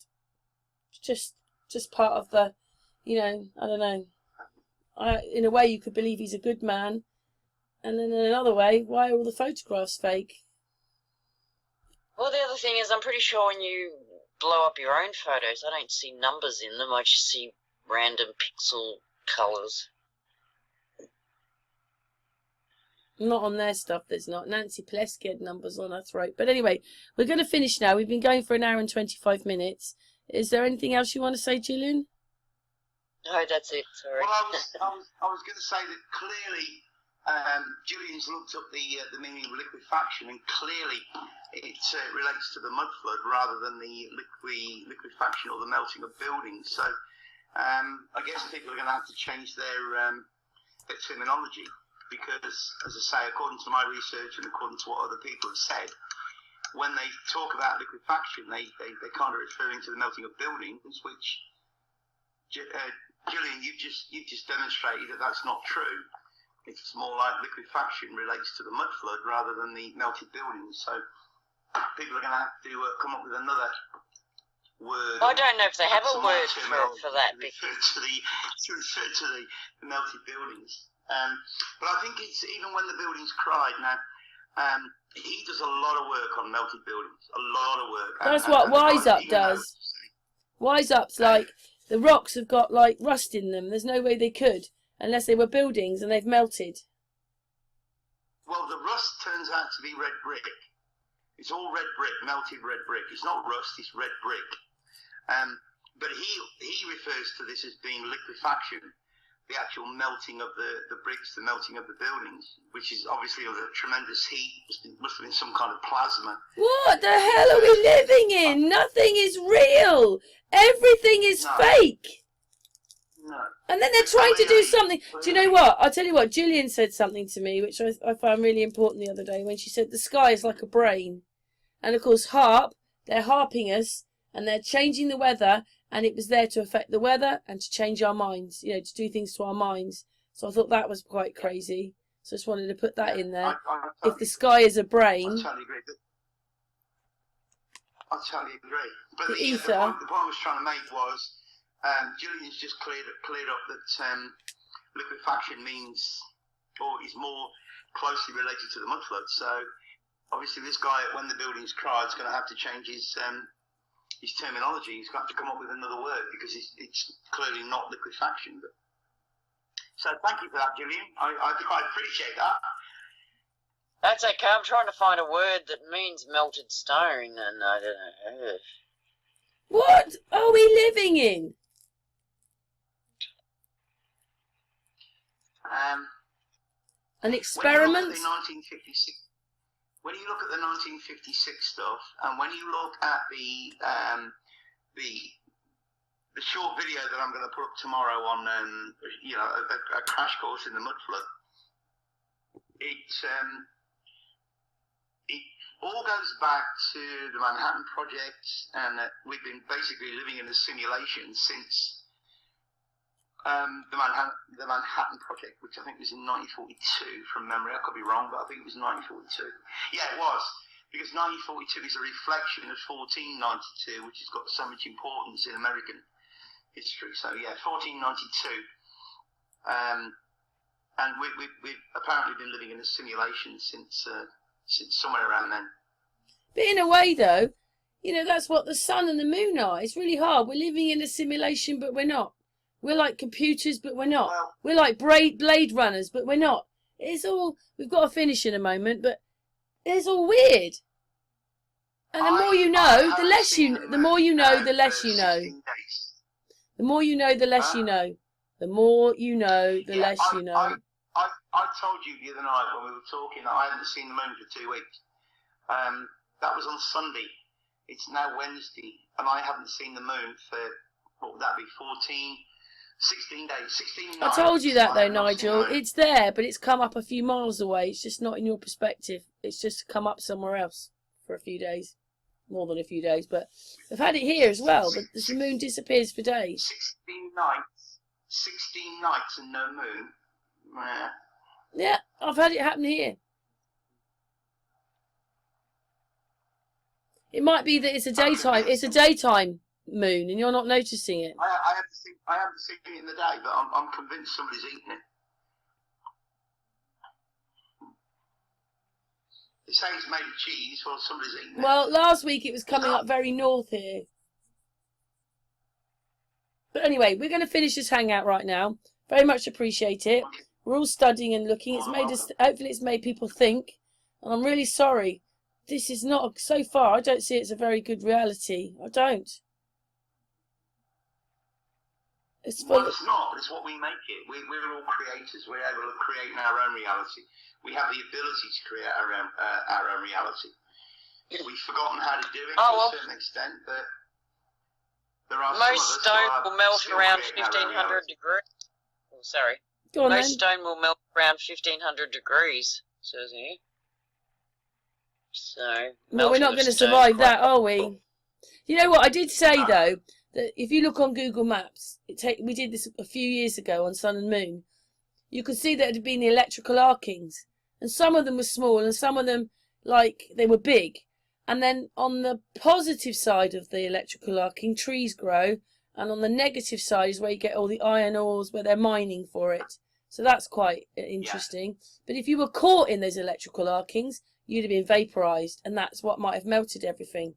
It's just part of the, I don't know. In a way, you could believe he's a good man, and then in another way, why are all the photographs fake? Well, the other thing is, I'm pretty sure when you blow up your own photos, I don't see numbers in them. I just see random pixel colours. Not on their stuff, there's not. Nancy Pileski had numbers on her throat. But anyway, we're going to finish now. We've been going for 1 hour and 25 minutes. Is there anything else you want to say, Gillian? No, that's it. Sorry. Well, I was going to say that clearly Julian's looked up the meaning of liquefaction, and clearly it relates to the mud flood rather than the liquefaction or the melting of buildings. So I guess people are going to have to change their terminology. Because, as I say, according to my research and according to what other people have said, when they talk about liquefaction, they're kind of referring to the melting of buildings, which, Gillian, you've just demonstrated that that's not true. It's more like liquefaction relates to the mud flood rather than the melted buildings. So people are going to have to come up with another word. I don't know if they have a word for that. To refer to the melted buildings. But I think it's even when the buildings cried. Now, he does a lot of work on melted buildings. A lot of work. That's what Wise Up does. Wise Up's like, the rocks have got like rust in them. There's no way they could, unless they were buildings and they've melted. Well, the rust turns out to be red brick. It's all red brick, melted red brick. It's not rust, it's red brick. But he refers to this as being liquefaction. The actual melting of the bricks, the melting of the buildings, which is obviously under tremendous heat. Must have been some kind of plasma. What the hell are we living in? Nothing is real. Everything is fake. No. And then they're trying to do something. Do you know what? I'll tell you what. Gillian said something to me, which I found really important the other day, when she said the sky is like a brain. And of course, they're harping us, and they're changing the weather. And it was there to affect the weather and to change our minds, to do things to our minds. So I thought that was quite crazy. So I just wanted to put that in there. If the sky is a brain. I totally agree. But the ether. The point I was trying to make was Julian's just cleared up that liquefaction means, or is more closely related to the mud flood. So obviously this guy, when the buildings cry, is going to have to change his terminology. He's got to come up with another word because it's clearly not liquefaction. But so thank you for that, Julian. I appreciate that. That's okay. I'm trying to find a word that means melted stone, and I don't know. What are we living in? An experiment? When you look at the 1956 stuff, and when you look at the the short video that I'm going to put up tomorrow on, you know, a crash course in the mud flood. It all goes back to the Manhattan Project, and we've been basically living in a simulation since the Manhattan Project, which I think was in 1942 from memory. I could be wrong, but I think it was 1942. Yeah, it was. Because 1942 is a reflection of 1492, which has got so much importance in American history. So yeah, 1492, and we've apparently been living in a simulation since somewhere around then. But in a way, though, you know, that's what the sun and the moon are. It's really hard. We're living in a simulation, but we're not. We're like computers, but we're not. Well, we're like Blade Runners, but we're not. It's all. We've got to finish in a moment, but it's all weird. And the more you know, the less you. The more you know, the less you know. The more you know, the less you know. The more you know, the less you know. I told you the other night when we were talking that I haven't seen the moon for 2 weeks. That was on Sunday. It's now Wednesday, and I haven't seen the moon for, what would that be, 16 days, 16 nights. I told you that though, Nigel. It's there, but it's come up a few miles away. It's just not in your perspective. It's just come up somewhere else for a few days. More than a few days, but they've had it here as well. But the moon disappears for days. 16 nights and no moon. Yeah, I've had it happen here. It might be that it's a daytime. It's a daytime moon, and you're not noticing it. I haven't seen it in the day, but I'm convinced somebody's eating it. They say it's made of cheese, well, somebody's eating it. Well, last week it was coming up very north here. But anyway, we're going to finish this hangout right now. Very much appreciate it. We're all studying and looking. It's made us. Hopefully, it's made people think. And I'm really sorry. This is not, so far, I don't see it's a very good reality. I don't. It's full. Well, it's not, but it's what we make it. We're all creators. We're able to create our own reality. We have the ability to create our own reality. We've forgotten how to do it to a certain extent, but there are most stone will melt around 1500 degrees. Oh, sorry. Go on, most stone will melt around 1500 degrees, says here. So, well, we're not going to survive that, are we? You know what? I did say though that if you look on Google Maps, we did this a few years ago on Sun and Moon. You could see that it had been the electrical arkings, and some of them were small, and some of them like they were big. And then on the positive side of the electrical arcing, trees grow, and on the negative side is where you get all the iron ores where they're mining for it. So that's quite interesting. Yeah. But if you were caught in those electrical arkings, you'd have been vaporized, and that's what might have melted everything.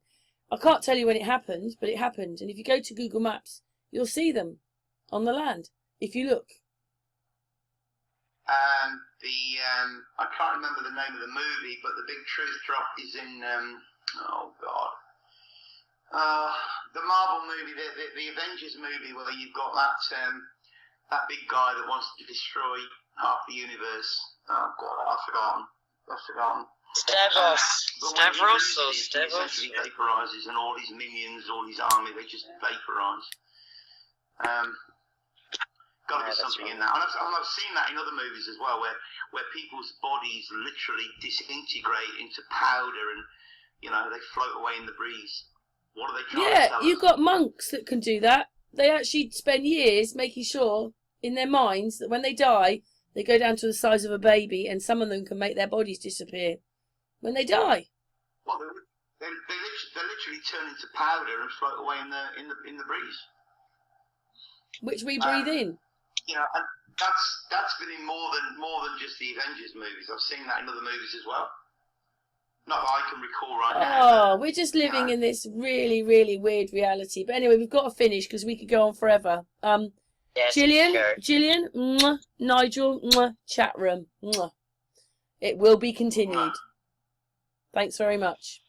I can't tell you when it happened, but it happened. And if you go to Google Maps, you'll see them on the land, if you look. I can't remember the name of the movie, but the big truth drop is in, oh God. The Marvel movie, the Avengers movie, where you've got that big guy that wants to destroy half the universe. Oh God, I've forgotten. Stavros. Essentially vaporizes, and all his minions, all his army, they just vaporize. Got to be something in that. And I've seen that in other movies as well, where people's bodies literally disintegrate into powder, and they float away in the breeze. What are they trying to tell us? You've got monks that can do that. They actually spend years making sure in their minds that when they die, they go down to the size of a baby, and some of them can make their bodies disappear when they die. Well, they literally turn into powder and float away in the breeze, which we breathe in. And that's been in more than just the Avengers movies. I've seen that in other movies as well. Not that I can recall right now. Oh, we're just living in this really, really weird reality. But anyway, we've got to finish because we could go on forever. Yes, Gillian, mwah, Nigel, mwah, chat room. Mwah. It will be continued. Thanks very much.